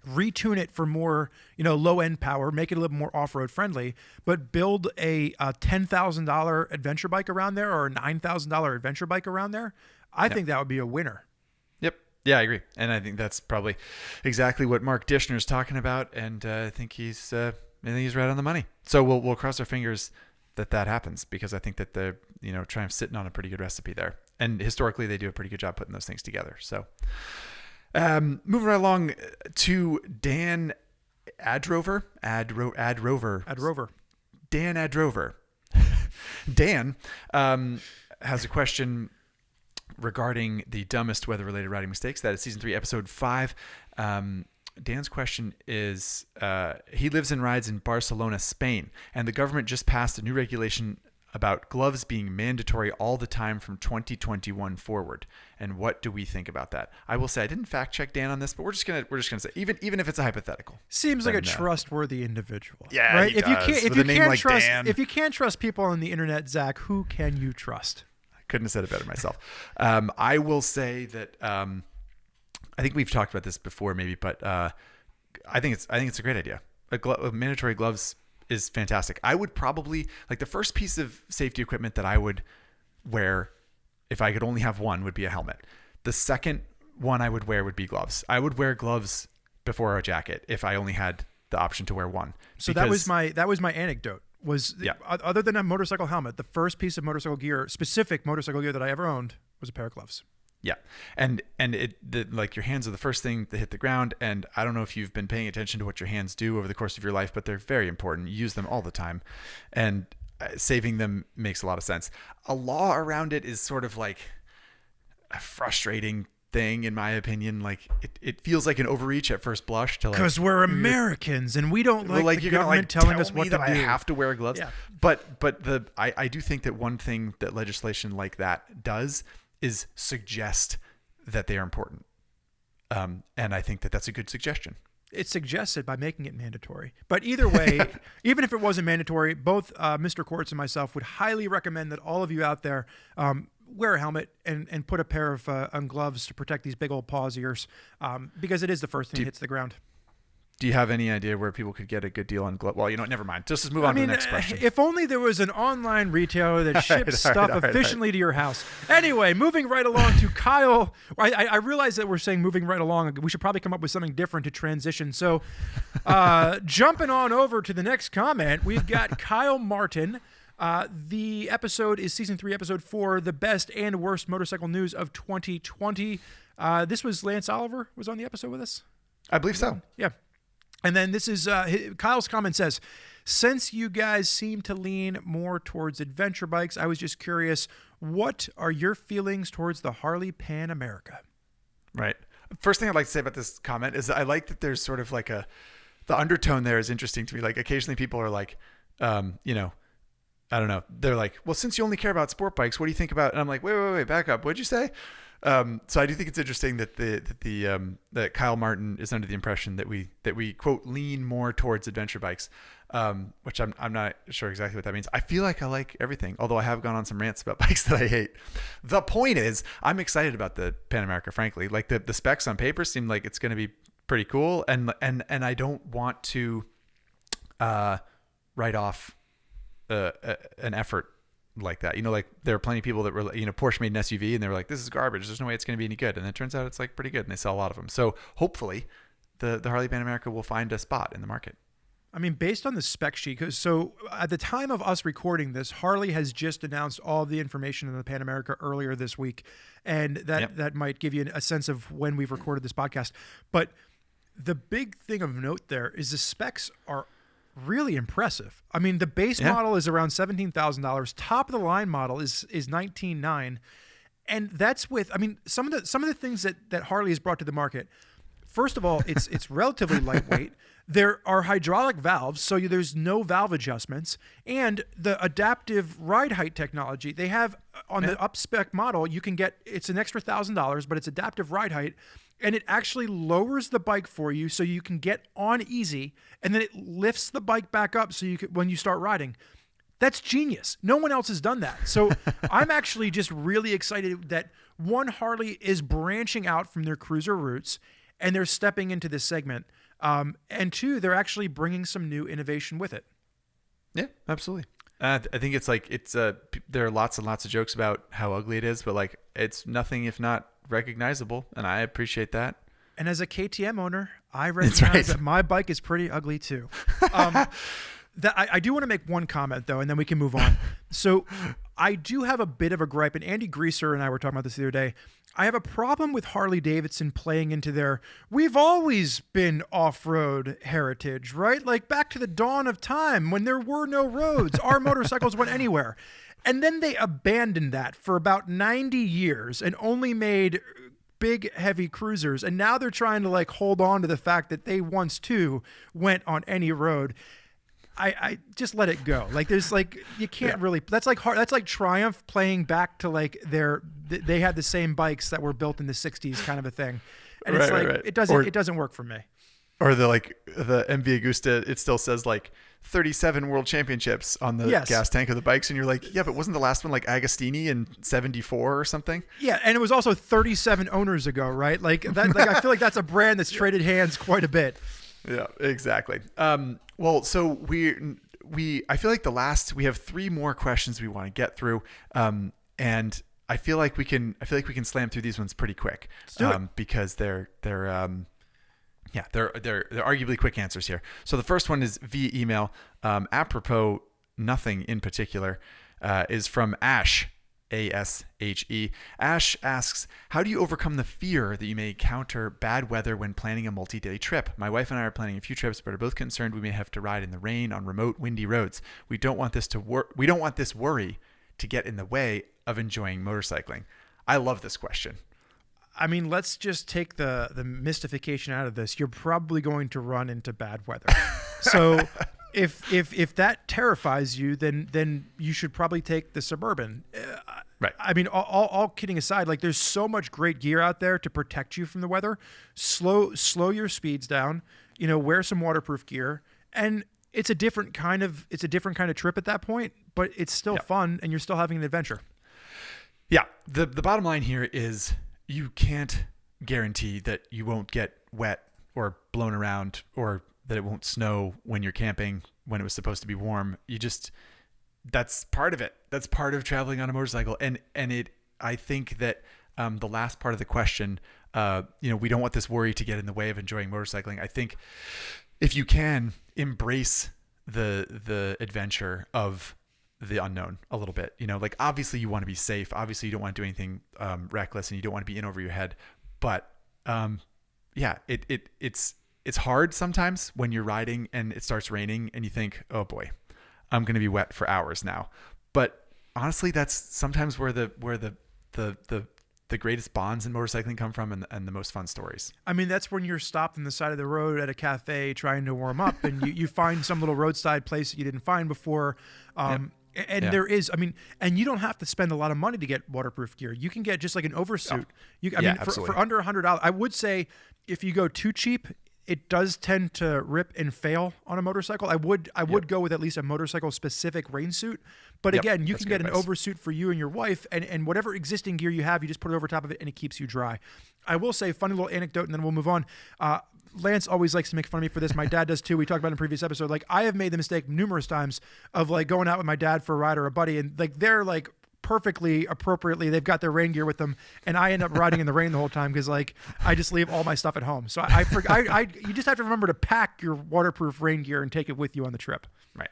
retune it for more, low end power, make it a little more off-road friendly, but build a $10,000 adventure bike around there or a $9,000 adventure bike around there, I think that would be a winner. Yep. Yeah, I agree. And I think that's probably exactly what Mark Dishner is talking about. And I think he's right on the money. So we'll cross our fingers that happens, because I think that the Triumph's sitting on a pretty good recipe there. And historically, they do a pretty good job putting those things together. So moving right along to Dan Adrover. Dan Adrover. Dan has a question regarding the dumbest weather-related riding mistakes. That is season 3, episode 5. Dan's question is, he lives and rides in Barcelona, Spain, and the government just passed a new regulation about gloves being mandatory all the time from 2021 forward. And what do we think about that? I will say I didn't fact check Dan on this, but we're just gonna say even if it's a hypothetical. Seems like a trustworthy individual. Yeah, right. If you can't trust people on the internet, Zach, who can you trust? I couldn't have said it better myself. I will say that I think we've talked about this before, maybe, but I think it's a great idea. Mandatory gloves is fantastic. I would probably, like, the first piece of safety equipment that I would wear if I could only have one would be a helmet. The second one I would wear would be gloves. I would wear gloves before a jacket if I only had the option to wear one. So that was my anecdote. Other than a motorcycle helmet, the first piece of specific motorcycle gear that I ever owned was a pair of gloves. Yeah. And your hands are the first thing to hit the ground. And I don't know if you've been paying attention to what your hands do over the course of your life, but they're very important. You use them all the time, and saving them makes a lot of sense. A law around it is sort of like a frustrating thing, in my opinion. Like it feels like an overreach at first blush to, like, because we're Americans and we don't like the government telling us what to do. I have to wear gloves. Yeah. But I do think that one thing that legislation like that does is suggest that they are important. And I think that that's a good suggestion. It's suggested by making it mandatory. But either way, even if it wasn't mandatory, both Mr. Quartz and myself would highly recommend that all of you out there wear a helmet and put a pair of gloves to protect these big old paws of yours, because it is the first thing that hits the ground. Do you have any idea where people could get a good deal on gloves? Well, never mind. Just move on to the next question. If only there was an online retailer that ships stuff efficiently to your house. Anyway, moving right along to Kyle. I realize that we're saying moving right along. We should probably come up with something different to transition. So jumping on over to the next comment, we've got Kyle Martin. The episode is season 3, episode 4, the best and worst motorcycle news of 2020. This was Lance Oliver was on the episode with us? I believe so. Yeah. And then this is Kyle's comment says, since you guys seem to lean more towards adventure bikes, I was just curious, what are your feelings towards the Harley Pan America? Right. First thing I'd like to say about this comment is that I like that there's sort of like the undertone there is interesting to me. Like, occasionally people are like, I don't know. They're like, well, since you only care about sport bikes, what do you think about? And I'm like, wait, back up. What'd you say? So I do think it's interesting that that Kyle Martin is under the impression that we quote lean more towards adventure bikes, which I'm not sure exactly what that means. I feel like I like everything, although I have gone on some rants about bikes that I hate. The point is, I'm excited about the Pan America. Frankly, like the specs on paper seem like it's going to be pretty cool, and I don't want to write off an effort like that. Like, there are plenty of people that were, Porsche made an SUV and they were like, this is garbage, there's no way it's going to be any good, and it turns out it's like pretty good, and they sell a lot of them. So hopefully the Harley Pan America will find a spot in the market. I mean, based on the spec sheet, so at the time of us recording this, Harley has just announced all of the information in the Pan America earlier this week, and that might give you a sense of when we've recorded this podcast. But the big thing of note there is the specs are really impressive. I mean, the base model is around $17,000. Top of the line model is $19,900, and that's with, I mean, some of the things that Harley has brought to the market. First of all, it's relatively lightweight. There are hydraulic valves, so there's no valve adjustments, and the adaptive ride height technology they have on the up-spec model. You can get it's an extra $1,000, but it's adaptive ride height, and it actually lowers the bike for you, so you can get on easy, and then it lifts the bike back up, so you can when you start riding. That's genius. No one else has done that. So I'm actually just really excited that one, Harley is branching out from their cruiser roots, and they're stepping into this segment. And two, they're actually bringing some new innovation with it. Yeah, absolutely. I think it's like there are lots and lots of jokes about how ugly it is, but like it's nothing if not recognizable, and I appreciate that. And as a KTM owner, I recognize that my bike is pretty ugly too. I do want to make one comment though, and then we can move on. So I do have a bit of a gripe, and Andy Greaser and I were talking about this the other day. I have a problem with Harley Davidson playing into their we've always been off-road heritage, right? Like back to the dawn of time when there were no roads, our motorcycles went anywhere. And then they abandoned that for about 90 years and only made big, heavy cruisers. And now they're trying to like hold on to the fact that they once too went on any road. I just let it go. Like there's like you can't really. That's like Triumph playing back to like they had the same bikes that were built in the '60s kind of a thing, and it's like it doesn't work for me. Or the MV Agusta, it still says like 37 world championships on the gas tank of the bikes, and you're like, yeah, but wasn't the last one like Agostini in '74 or something? Yeah, and it was also 37 owners ago, right? Like that. Like I feel like that's a brand that's traded hands quite a bit. Yeah, exactly. Well, so I feel like we have 3 more questions we want to get through. And I feel like we can slam through these ones pretty quick. Let's do it. Because they're arguably quick answers here. So the first one is via email. Apropos nothing in particular, is from Ash. ASHE. Ash asks, how do you overcome the fear that you may encounter bad weather when planning a multi-day trip? My wife and I are planning a few trips, but are both concerned we may have to ride in the rain on remote, windy roads. We don't want this worry to get in the way of enjoying motorcycling. I love this question. I mean, let's just take the mystification out of this. You're probably going to run into bad weather. So if that terrifies you, then you should probably take the Suburban. Right. I mean, all kidding aside, like there's so much great gear out there to protect you from the weather. Slow your speeds down. Wear some waterproof gear, and it's a different kind of trip at that point. But it's still fun, and you're still having an adventure. Yeah. The bottom line here is you can't guarantee that you won't get wet or blown around or that it won't snow when you're camping when it was supposed to be warm. That's part of it. That's part of traveling on a motorcycle. I think that the last part of the question, we don't want this worry to get in the way of enjoying motorcycling. I think if you can embrace the adventure of the unknown a little bit, like obviously you want to be safe. Obviously you don't want to do anything reckless, and you don't want to be in over your head. But it's hard sometimes when you're riding and it starts raining and you think, oh boy, I'm going to be wet for hours now. But honestly, that's sometimes where the greatest bonds in motorcycling come from, and the most fun stories. I mean, that's when you're stopped on the side of the road at a cafe trying to warm up, and you find some little roadside place that you didn't find before. There is, and you don't have to spend a lot of money to get waterproof gear. You can get just like an oversuit. For under $100, I would say if you go too cheap, it does tend to rip and fail on a motorcycle. I would go with at least a motorcycle specific rain suit. But again, you can get an oversuit for you and your wife, and whatever existing gear you have, you just put it over top of it and it keeps you dry. I will say, funny little anecdote, and then we'll move on. Lance always likes to make fun of me for this. My dad does too. We talked about it in a previous episode. Like I have made the mistake numerous times of like going out with my dad for a ride or a buddy, and like they're like perfectly appropriately, they've got their rain gear with them, and I end up riding in the rain the whole time because like I just leave all my stuff at home. So you just have to remember to pack your waterproof rain gear and take it with you on the trip. Right.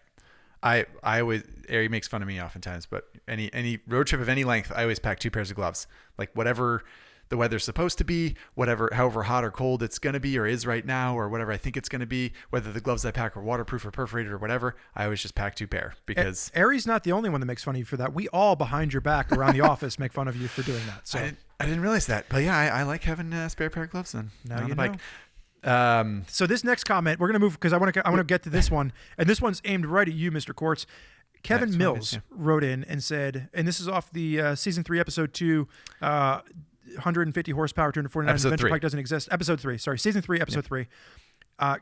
I always, Ari makes fun of me oftentimes, but any road trip of any length, I always pack 2 pairs of gloves. Like whatever the weather's supposed to be, however hot or cold it's going to be or is right now, or whatever I think it's going to be, whether the gloves I pack are waterproof or perforated or whatever, I always just pack 2 pair because Ari's not the only one that makes fun of you for that. We all behind your back around the office make fun of you for doing that. So I didn't realize that, but yeah, I like having a spare pair of gloves on the bike. So this next comment, we're going to move because I want to get to this one, and this one's aimed right at you, Mr. Quartz. Kevin Mills wrote in and said, and this is off the season 3, episode 2, 150 horsepower, 249. Adventure Pike doesn't exist. Episode 3, sorry, season 3, episode 3.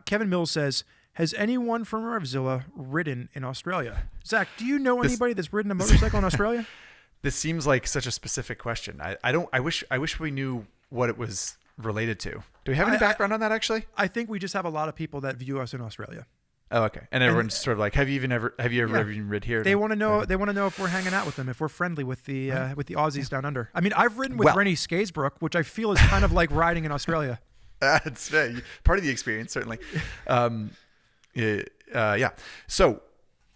Kevin Mills says, has anyone from RevZilla ridden in Australia? Zach, do you know anybody that's ridden a motorcycle in Australia? This seems like such a specific question. I wish we knew what it was related to. Do we have any background on that actually? I think we just have a lot of people that view us in Australia. Oh, okay. And everyone's sort of like, have you ever ridden here? They want to know. They want to know if we're hanging out with them, if we're friendly with the Aussies down under. I mean, I've ridden with Rennie Skaysbrook, which I feel is kind of like riding in Australia. It's part of the experience, certainly. Yeah. So,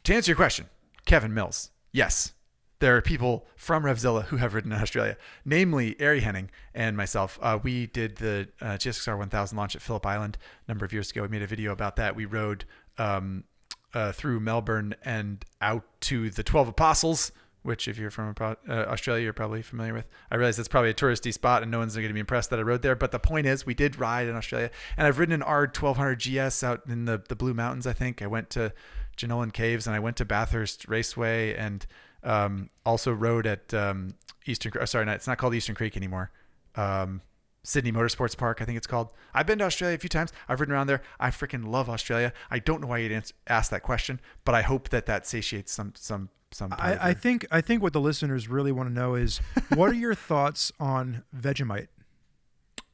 to answer your question, Kevin Mills, yes. There are people from RevZilla who have ridden in Australia, namely Ari Henning and myself. We did the GSXR 1000 launch at Phillip Island a number of years ago. We made a video about that. We rode through Melbourne and out to the 12 Apostles, which if you're from Australia, you're probably familiar with. I realize that's probably a touristy spot and no one's going to be impressed that I rode there. But the point is, we did ride in Australia. And I've ridden an R1200 GS out in the Blue Mountains, I think. I went to Jenolan Caves and I went to Bathurst Raceway and also rode at Eastern. Sorry, it's not called Eastern Creek anymore. Sydney Motorsports Park, I think it's called. I've been to Australia a few times. I've ridden around there. I freaking love Australia. I don't know why you'd ask that question, but I hope that satiates some. I think what the listeners really want to know is, what are your thoughts on Vegemite?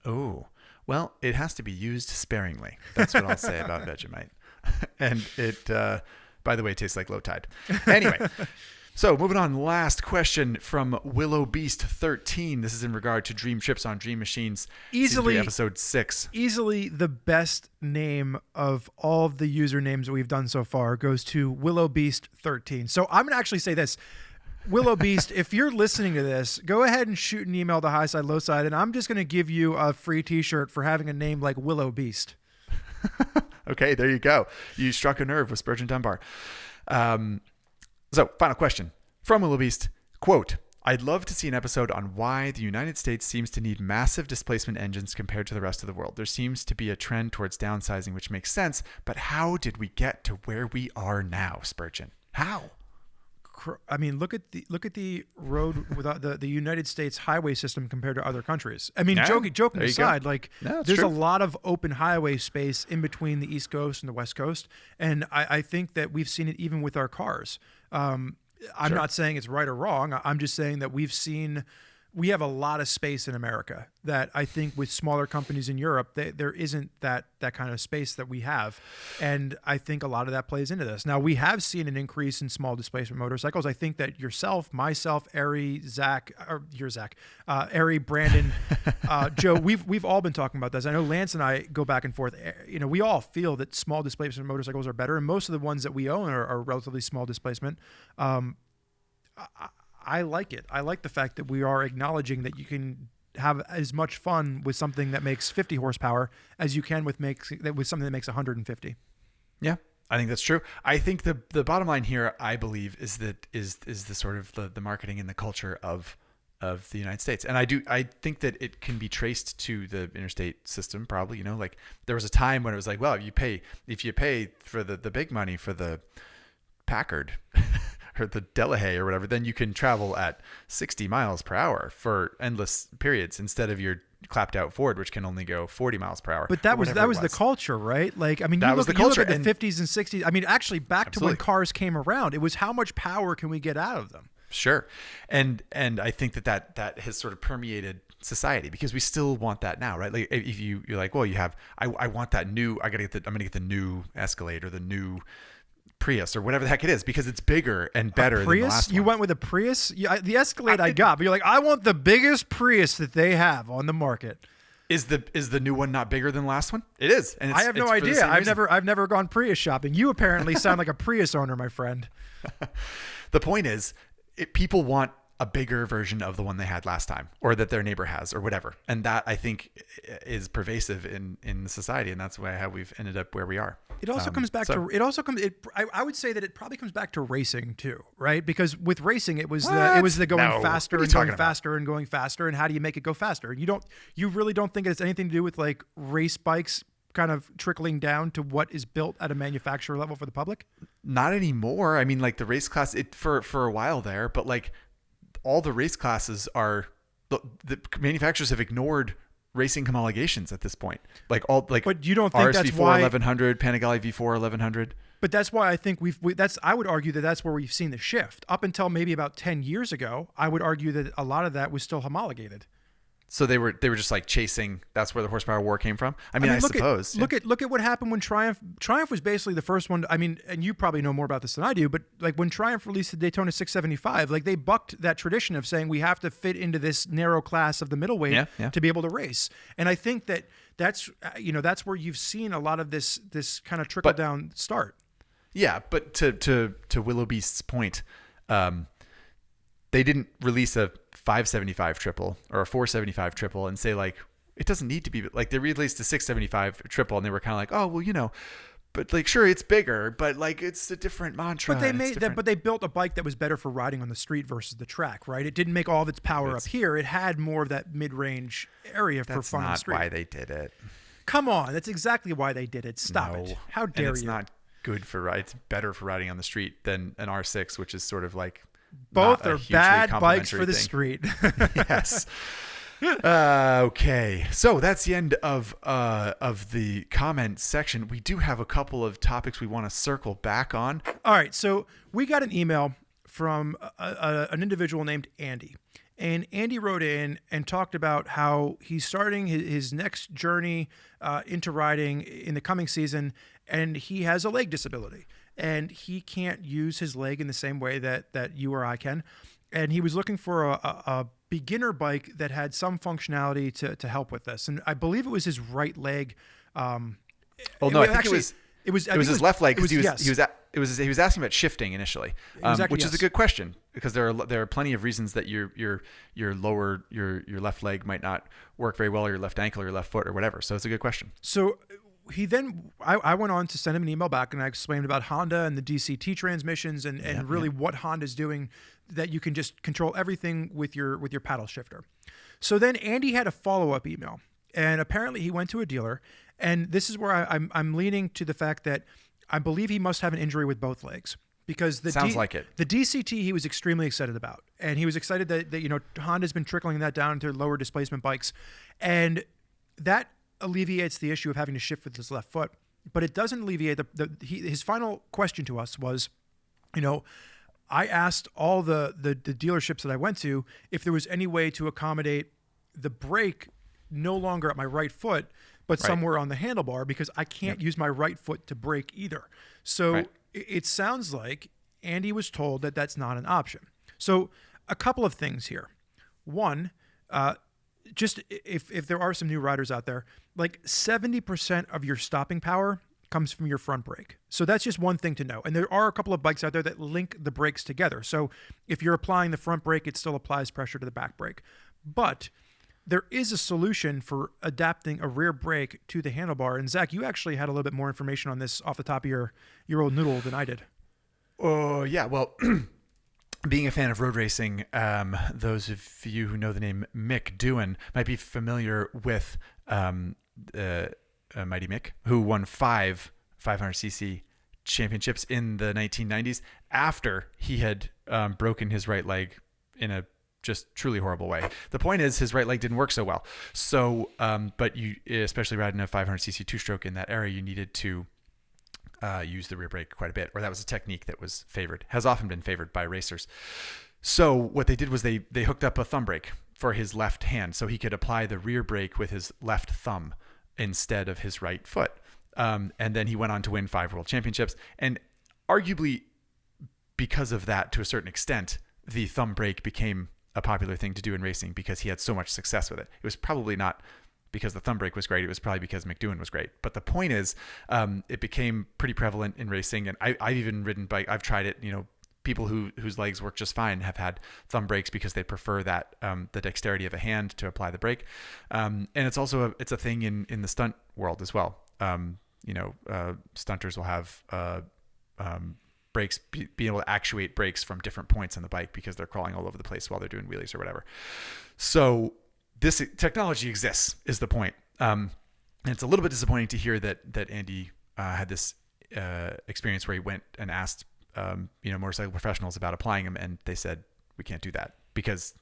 Oh, well, it has to be used sparingly. That's what I'll say about Vegemite. And it, by the way, tastes like Lowside. Anyway. So moving on, last question from Willow Beast 13. This is in regard to Dream Trips on Dream Machines. Easily, episode 6. Easily the best name of all of the usernames that we've done so far goes to Willow Beast 13. So I'm going to actually say this. Willow Beast, if you're listening to this, go ahead and shoot an email to Highside, Lowside, and I'm just going to give you a free t-shirt for having a name like Willow Beast. Okay, there you go. You struck a nerve with Spurgeon Dunbar. So, final question from Willow Beast. Quote, I'd love to see an episode on why the United States seems to need massive displacement engines compared to the rest of the world. There seems to be a trend towards downsizing, which makes sense, but how did we get to where we are now, Spurgeon? How? I mean, look at the road without the United States highway system compared to other countries. I mean, joking aside, there's a lot of open highway space in between the East Coast and the West Coast, and I think that we've seen it even with our cars. I'm not saying it's right or wrong. I'm just saying that we have a lot of space in America that I think with smaller companies in Europe, there isn't that kind of space that we have. And I think a lot of that plays into this. Now, we have seen an increase in small displacement motorcycles. I think that yourself, myself, Ari, Zach, Ari, Brandon, Joe, we've all been talking about this. I know Lance and I go back and forth. You know, we all feel that small displacement motorcycles are better, and most of the ones that we own are relatively small displacement. I like it. I like the fact that we are acknowledging that you can have as much fun with something that makes 50 horsepower as you can with something that makes 150. Yeah, I think that's true. I think the bottom line here, I believe, is the sort of the marketing and the culture of the United States. And I think that it can be traced to the interstate system, probably. You know, like there was a time when it was like, well, if you pay for the big money for the Packard or the Delahaye or whatever, then you can travel at 60 miles per hour for endless periods instead of your clapped out Ford, which can only go 40 miles per hour. But that was the culture, right? Like, I mean, you look at the 50s and 60s. I mean, actually back to when cars came around, it was how much power can we get out of them? Sure. And I think that has sort of permeated society because we still want that now, right? Like if you're like, well, I want that new, I'm going to get the new Escalade or the new Prius or whatever the heck it is because it's bigger and better than the last one. You went with a Prius? The Escalade I got, but you're like, I want the biggest Prius that they have on the market. Is the new one not bigger than the last one? It is. And I have no idea. I've never gone Prius shopping. You apparently sound like a Prius owner, my friend. The point is, people want a bigger version of the one they had last time or that their neighbor has or whatever. And that I think is pervasive in the society. And that's how we've ended up where we are. It also comes back I would say that it probably comes back to racing too, right? Because with racing, it was the going faster and going faster and going faster. And how do you make it go faster? And you really don't think it has anything to do with like race bikes kind of trickling down to what is built at a manufacturer level for the public? Not anymore. I mean, like the race class, for a while there, but like all the race classes are the manufacturers have ignored racing homologations at this point. But you don't think that's RSV4 why 1100, Panigale V4 1100. But that's why I think I would argue that that's where we've seen the shift. Up until maybe about 10 years ago, I would argue that a lot of that was still homologated. So they were just like chasing. That's where the horsepower war came from. I mean, I suppose. Look at what happened when Triumph was basically the first one. I mean, and you probably know more about this than I do, but like when Triumph released the Daytona 675, like they bucked that tradition of saying we have to fit into this narrow class of the middleweight to be able to race. And I think that's where you've seen a lot of this kind of trickle down start. Yeah, but to Willow Beast's point, they didn't release a 575 triple or a 475 triple and say like it doesn't need to be like they released a 675 triple and they were kind of like, oh well, but like sure it's bigger, but like it's a different mantra. But they made that, but they built a bike that was better for riding on the street versus the track, right? It didn't make all of its power up here. It had more of that mid-range area for fun on the street. That's not why they did it. Come on, that's exactly why they did it. Stop it. How dare you? It's not good it's better for riding on the street than an R6, which is sort of like both are bad bikes for the street. Yes. Okay, so that's the end of the comment section. We do have a couple of topics we want to circle back on. All right, so we got an email from an individual named Andy. And Andy wrote in and talked about how he's starting his next journey into riding in the coming season, and he has a leg disability. And he can't use his leg in the same way that you or I can. And he was looking for a beginner bike that had some functionality to help with this. And I believe it was his right leg. I think it was his left leg because he was asking about shifting initially, which is a good question because there are plenty of reasons that your left leg might not work very well, or your left ankle, or your left foot, or whatever. So it's a good question. So I went on to send him an email back and I explained about Honda and the DCT transmissions and really what Honda's doing, that you can just control everything with your paddle shifter. So then Andy had a follow-up email, and apparently he went to a dealer, and this is where I'm leaning to the fact that I believe he must have an injury with both legs, because sounds like it. The DCT he was extremely excited about, and he was excited that Honda's been trickling that down into lower displacement bikes, and that alleviates the issue of having to shift with his left foot, but it doesn't alleviate his final question to us was, I asked all the dealerships that I went to if there was any way to accommodate the brake no longer at my right foot, but somewhere on the handlebar, because I can't use my right foot to brake either. So it sounds like Andy was told that that's not an option. So a couple of things here. One, just if there are some new riders out there, like 70% of your stopping power comes from your front brake. So that's just one thing to know. And there are a couple of bikes out there that link the brakes together. So if you're applying the front brake, it still applies pressure to the back brake. But there is a solution for adapting a rear brake to the handlebar. And Zach, you actually had a little bit more information on this off the top of your old noodle than I did. Oh, yeah. Well, being a fan of road racing, those of you who know the name Mick Doohan might be familiar with Mighty Mick, who won 5 500cc championships in the 1990s after he had broken his right leg in a just truly horrible way. The point is his right leg didn't work so well. So, but you, especially riding a 500cc two-stroke in that era, you needed to use the rear brake quite a bit, or that was a technique that was favored, has often been favored by racers. So what they did was they hooked up a thumb brake for his left hand so he could apply the rear brake with his left thumb instead of his right foot. And then he went on to win 5 world championships. And arguably because of that, to a certain extent, the thumb brake became a popular thing to do in racing because he had so much success with it. It was probably not because the thumb brake was great. It was probably because Mick Doohan was great. But the point is, it became pretty prevalent in racing. And I've even ridden bike. I've tried it. People whose legs work just fine have had thumb brakes because they prefer that the dexterity of a hand to apply the brake. And it's also it's a thing in the stunt world as well. Stunters will have brakes, being able to actuate brakes from different points on the bike because they're crawling all over the place while they're doing wheelies or whatever. So this technology exists is the point. And it's a little bit disappointing to hear that Andy had this experience where he went and asked motorcycle professionals about applying them, and they said we can't do that because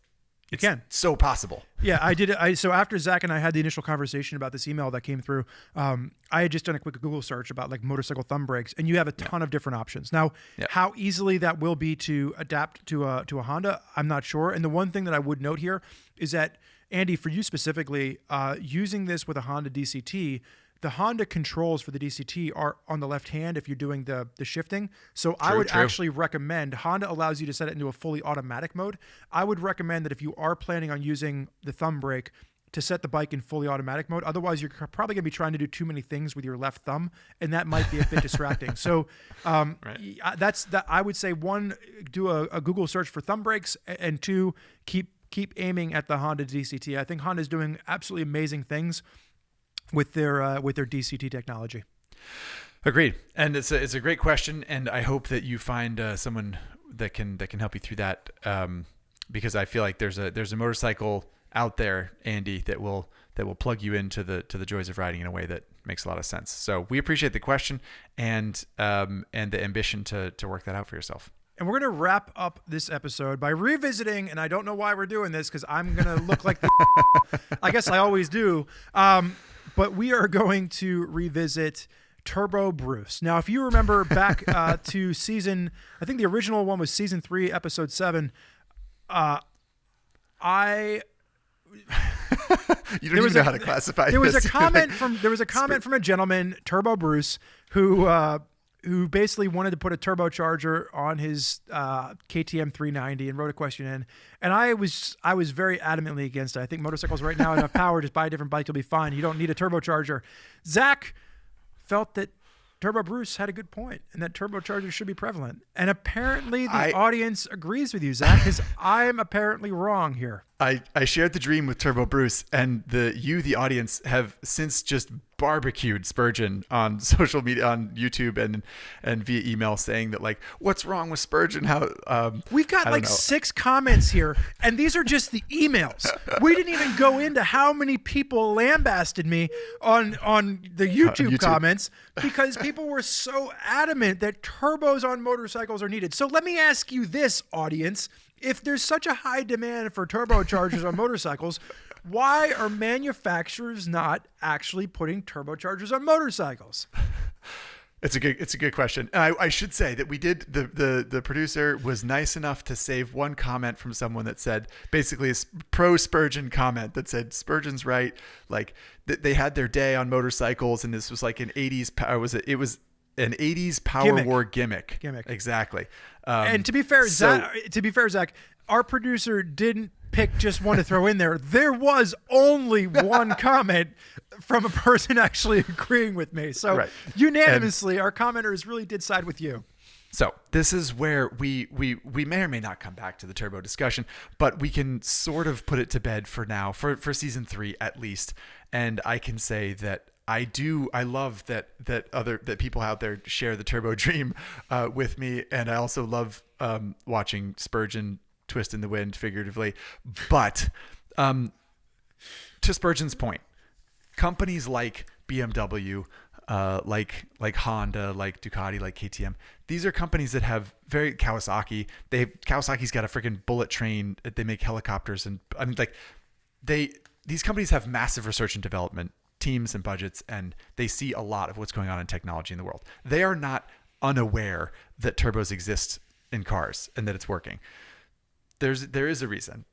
it's so possible. Yeah, I did it. So after Zach and I had the initial conversation about this email that came through, I had just done a quick Google search about like motorcycle thumb brakes, and you have a ton of different options. Now, how easily that will be to adapt to a Honda, I'm not sure. And the one thing that I would note here is that, Andy, for you specifically, using this with a Honda DCT, the Honda controls for the DCT are on the left hand if you're doing the shifting. So I would actually recommend, Honda allows you to set it into a fully automatic mode. I would recommend that if you are planning on using the thumb brake, to set the bike in fully automatic mode. Otherwise, you're probably going to be trying to do too many things with your left thumb, and that might be a bit distracting. So that's that. I would say, one, do a Google search for thumb brakes, and two, keep aiming at the Honda DCT. I think Honda's doing absolutely amazing things with their DCT technology. Agreed. And it's a great question, and I hope that you find someone that can help you through that, because I feel like there's a motorcycle out there, Andy, that will plug you into the joys of riding in a way that makes a lot of sense. So we appreciate the question and the ambition to work that out for yourself. And we're going to wrap up this episode by revisiting, and I don't know why we're doing this because I'm going to look like I guess I always do. But we are going to revisit Turbo Bruce. Now, if you remember back to season, I think the original one was season 3, episode 7. You don't even know how to classify. There was a comment from a gentleman, Turbo Bruce, who basically wanted to put a turbocharger on his KTM 390 and wrote a question in. And I was very adamantly against it. I think motorcycles right now have enough power. Just buy a different bike, you'll be fine. You don't need a turbocharger. Zach felt that Turbo Bruce had a good point and that turbochargers should be prevalent. And apparently the audience agrees with you, Zach, because I'm apparently wrong here. I shared the dream with Turbo Bruce, and the audience, have since just barbecued Spurgeon on social media, on YouTube and via email, saying that, like, what's wrong with Spurgeon? How we've got like 6 comments here, and these are just the emails. We didn't even go into how many people lambasted me on the YouTube comments because people were so adamant that turbos on motorcycles are needed. So let me ask you this, audience. If there's such a high demand for turbochargers on motorcycles, why are manufacturers not actually putting turbochargers on motorcycles? It's a good question. And I should say that we did, the producer was nice enough to save one comment from someone that said, basically a pro Spurgeon comment that said, Spurgeon's right. Like, they had their day on motorcycles, and this was like an 80s it was an 80s power war gimmick. Exactly. And to be fair, Zach, our producer didn't pick just one to throw in there. There was only one comment from a person actually agreeing with me. So unanimously, our commenters really did side with you. So this is where we may or may not come back to the turbo discussion, but we can sort of put it to bed for now, for season 3 at least. And I can say that I love that people out there share the turbo dream with me, and I also love watching Spurgeon twist in the wind, figuratively. But to Spurgeon's point, companies like BMW, like Honda, like Ducati, like KTM, these are companies that have Kawasaki's got a freaking bullet train. They make helicopters, and I mean, like, these companies have massive research and development teams and budgets, and they see a lot of what's going on in technology in the world. They are not unaware that turbos exist in cars and that it's working. There is a reason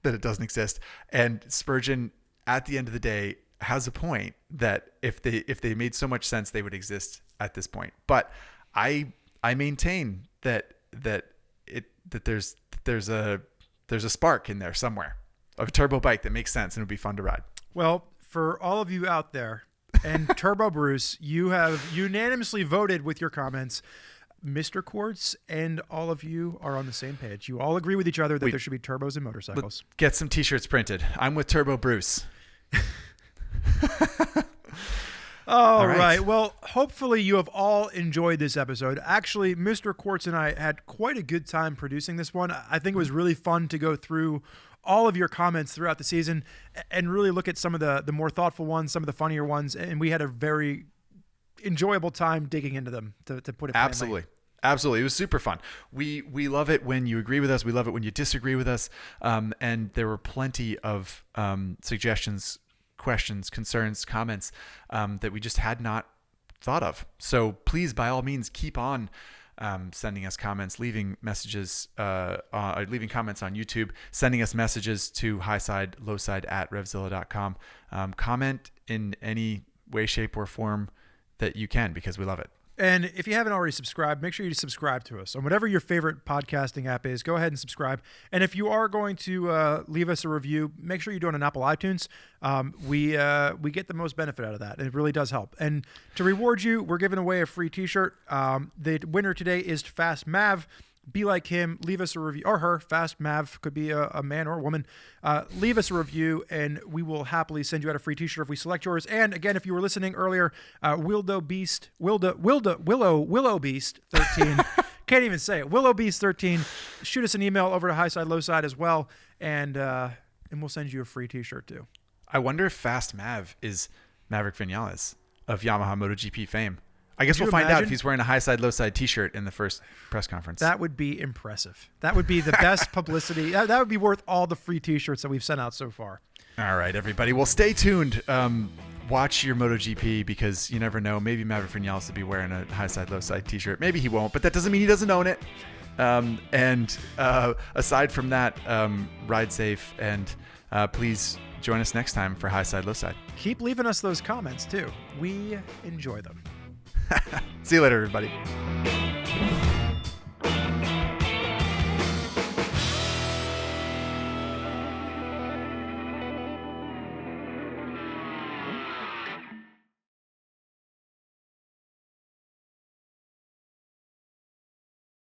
that it doesn't exist, and Spurgeon, at the end of the day, has a point that if they made so much sense, they would exist at this point. But I maintain that there's a spark in there somewhere of a turbo bike that makes sense and would be fun to ride. Well, for all of you out there, and Turbo Bruce, you have unanimously voted with your comments. Mr. Quartz and all of you are on the same page. You all agree with each other that there should be turbos in motorcycles. Get some t-shirts printed. I'm with Turbo Bruce. All right. Well, hopefully you have all enjoyed this episode. Actually, Mr. Quartz and I had quite a good time producing this one. I think it was really fun to go through all of your comments throughout the season and really look at some of the more thoughtful ones, some of the funnier ones, and we had a very enjoyable time digging into them, to put it plainly. Absolutely. It was super fun. We love it when you agree with us. We love it when you disagree with us. And there were plenty of suggestions, questions, concerns, comments that we just had not thought of. So please, by all means, keep on sending us comments, leaving messages, leaving comments on YouTube, sending us messages to Highside, Lowside at RevZilla.com. Comment in any way, shape, or form that you can, because we love it. And if you haven't already subscribed, make sure you subscribe to us on whatever your favorite podcasting app is. Go ahead and subscribe. And if you are going to leave us a review, make sure you do it on Apple iTunes. We get the most benefit out of that. It really does help. And to reward you, we're giving away a free T-shirt. The winner today is Fast Mav. Be like him. Leave us a review, or her. Fast Mav could be a man or a woman. Leave us a review, and we will happily send you out a free T-shirt if we select yours. And again, if you were listening earlier, Willow Beast 13. Can't even say it. Willow Beast 13. Shoot us an email over to Highside, Lowside as well, and we'll send you a free T-shirt too. I wonder if Fast Mav is Maverick Vinales of Yamaha MotoGP fame. I guess we'll find out if he's wearing a Highside, Lowside T-shirt in the first press conference. That would be impressive. That would be the best publicity. That would be worth all the free T-shirts that we've sent out so far. All right, everybody. Well, stay tuned. Watch your MotoGP, because you never know. Maybe Maverick Vinales will be wearing a Highside, Lowside T-shirt. Maybe he won't, but that doesn't mean he doesn't own it. And aside from that, ride safe, and please join us next time for Highside, Lowside. Keep leaving us those comments too. We enjoy them. See you later, everybody.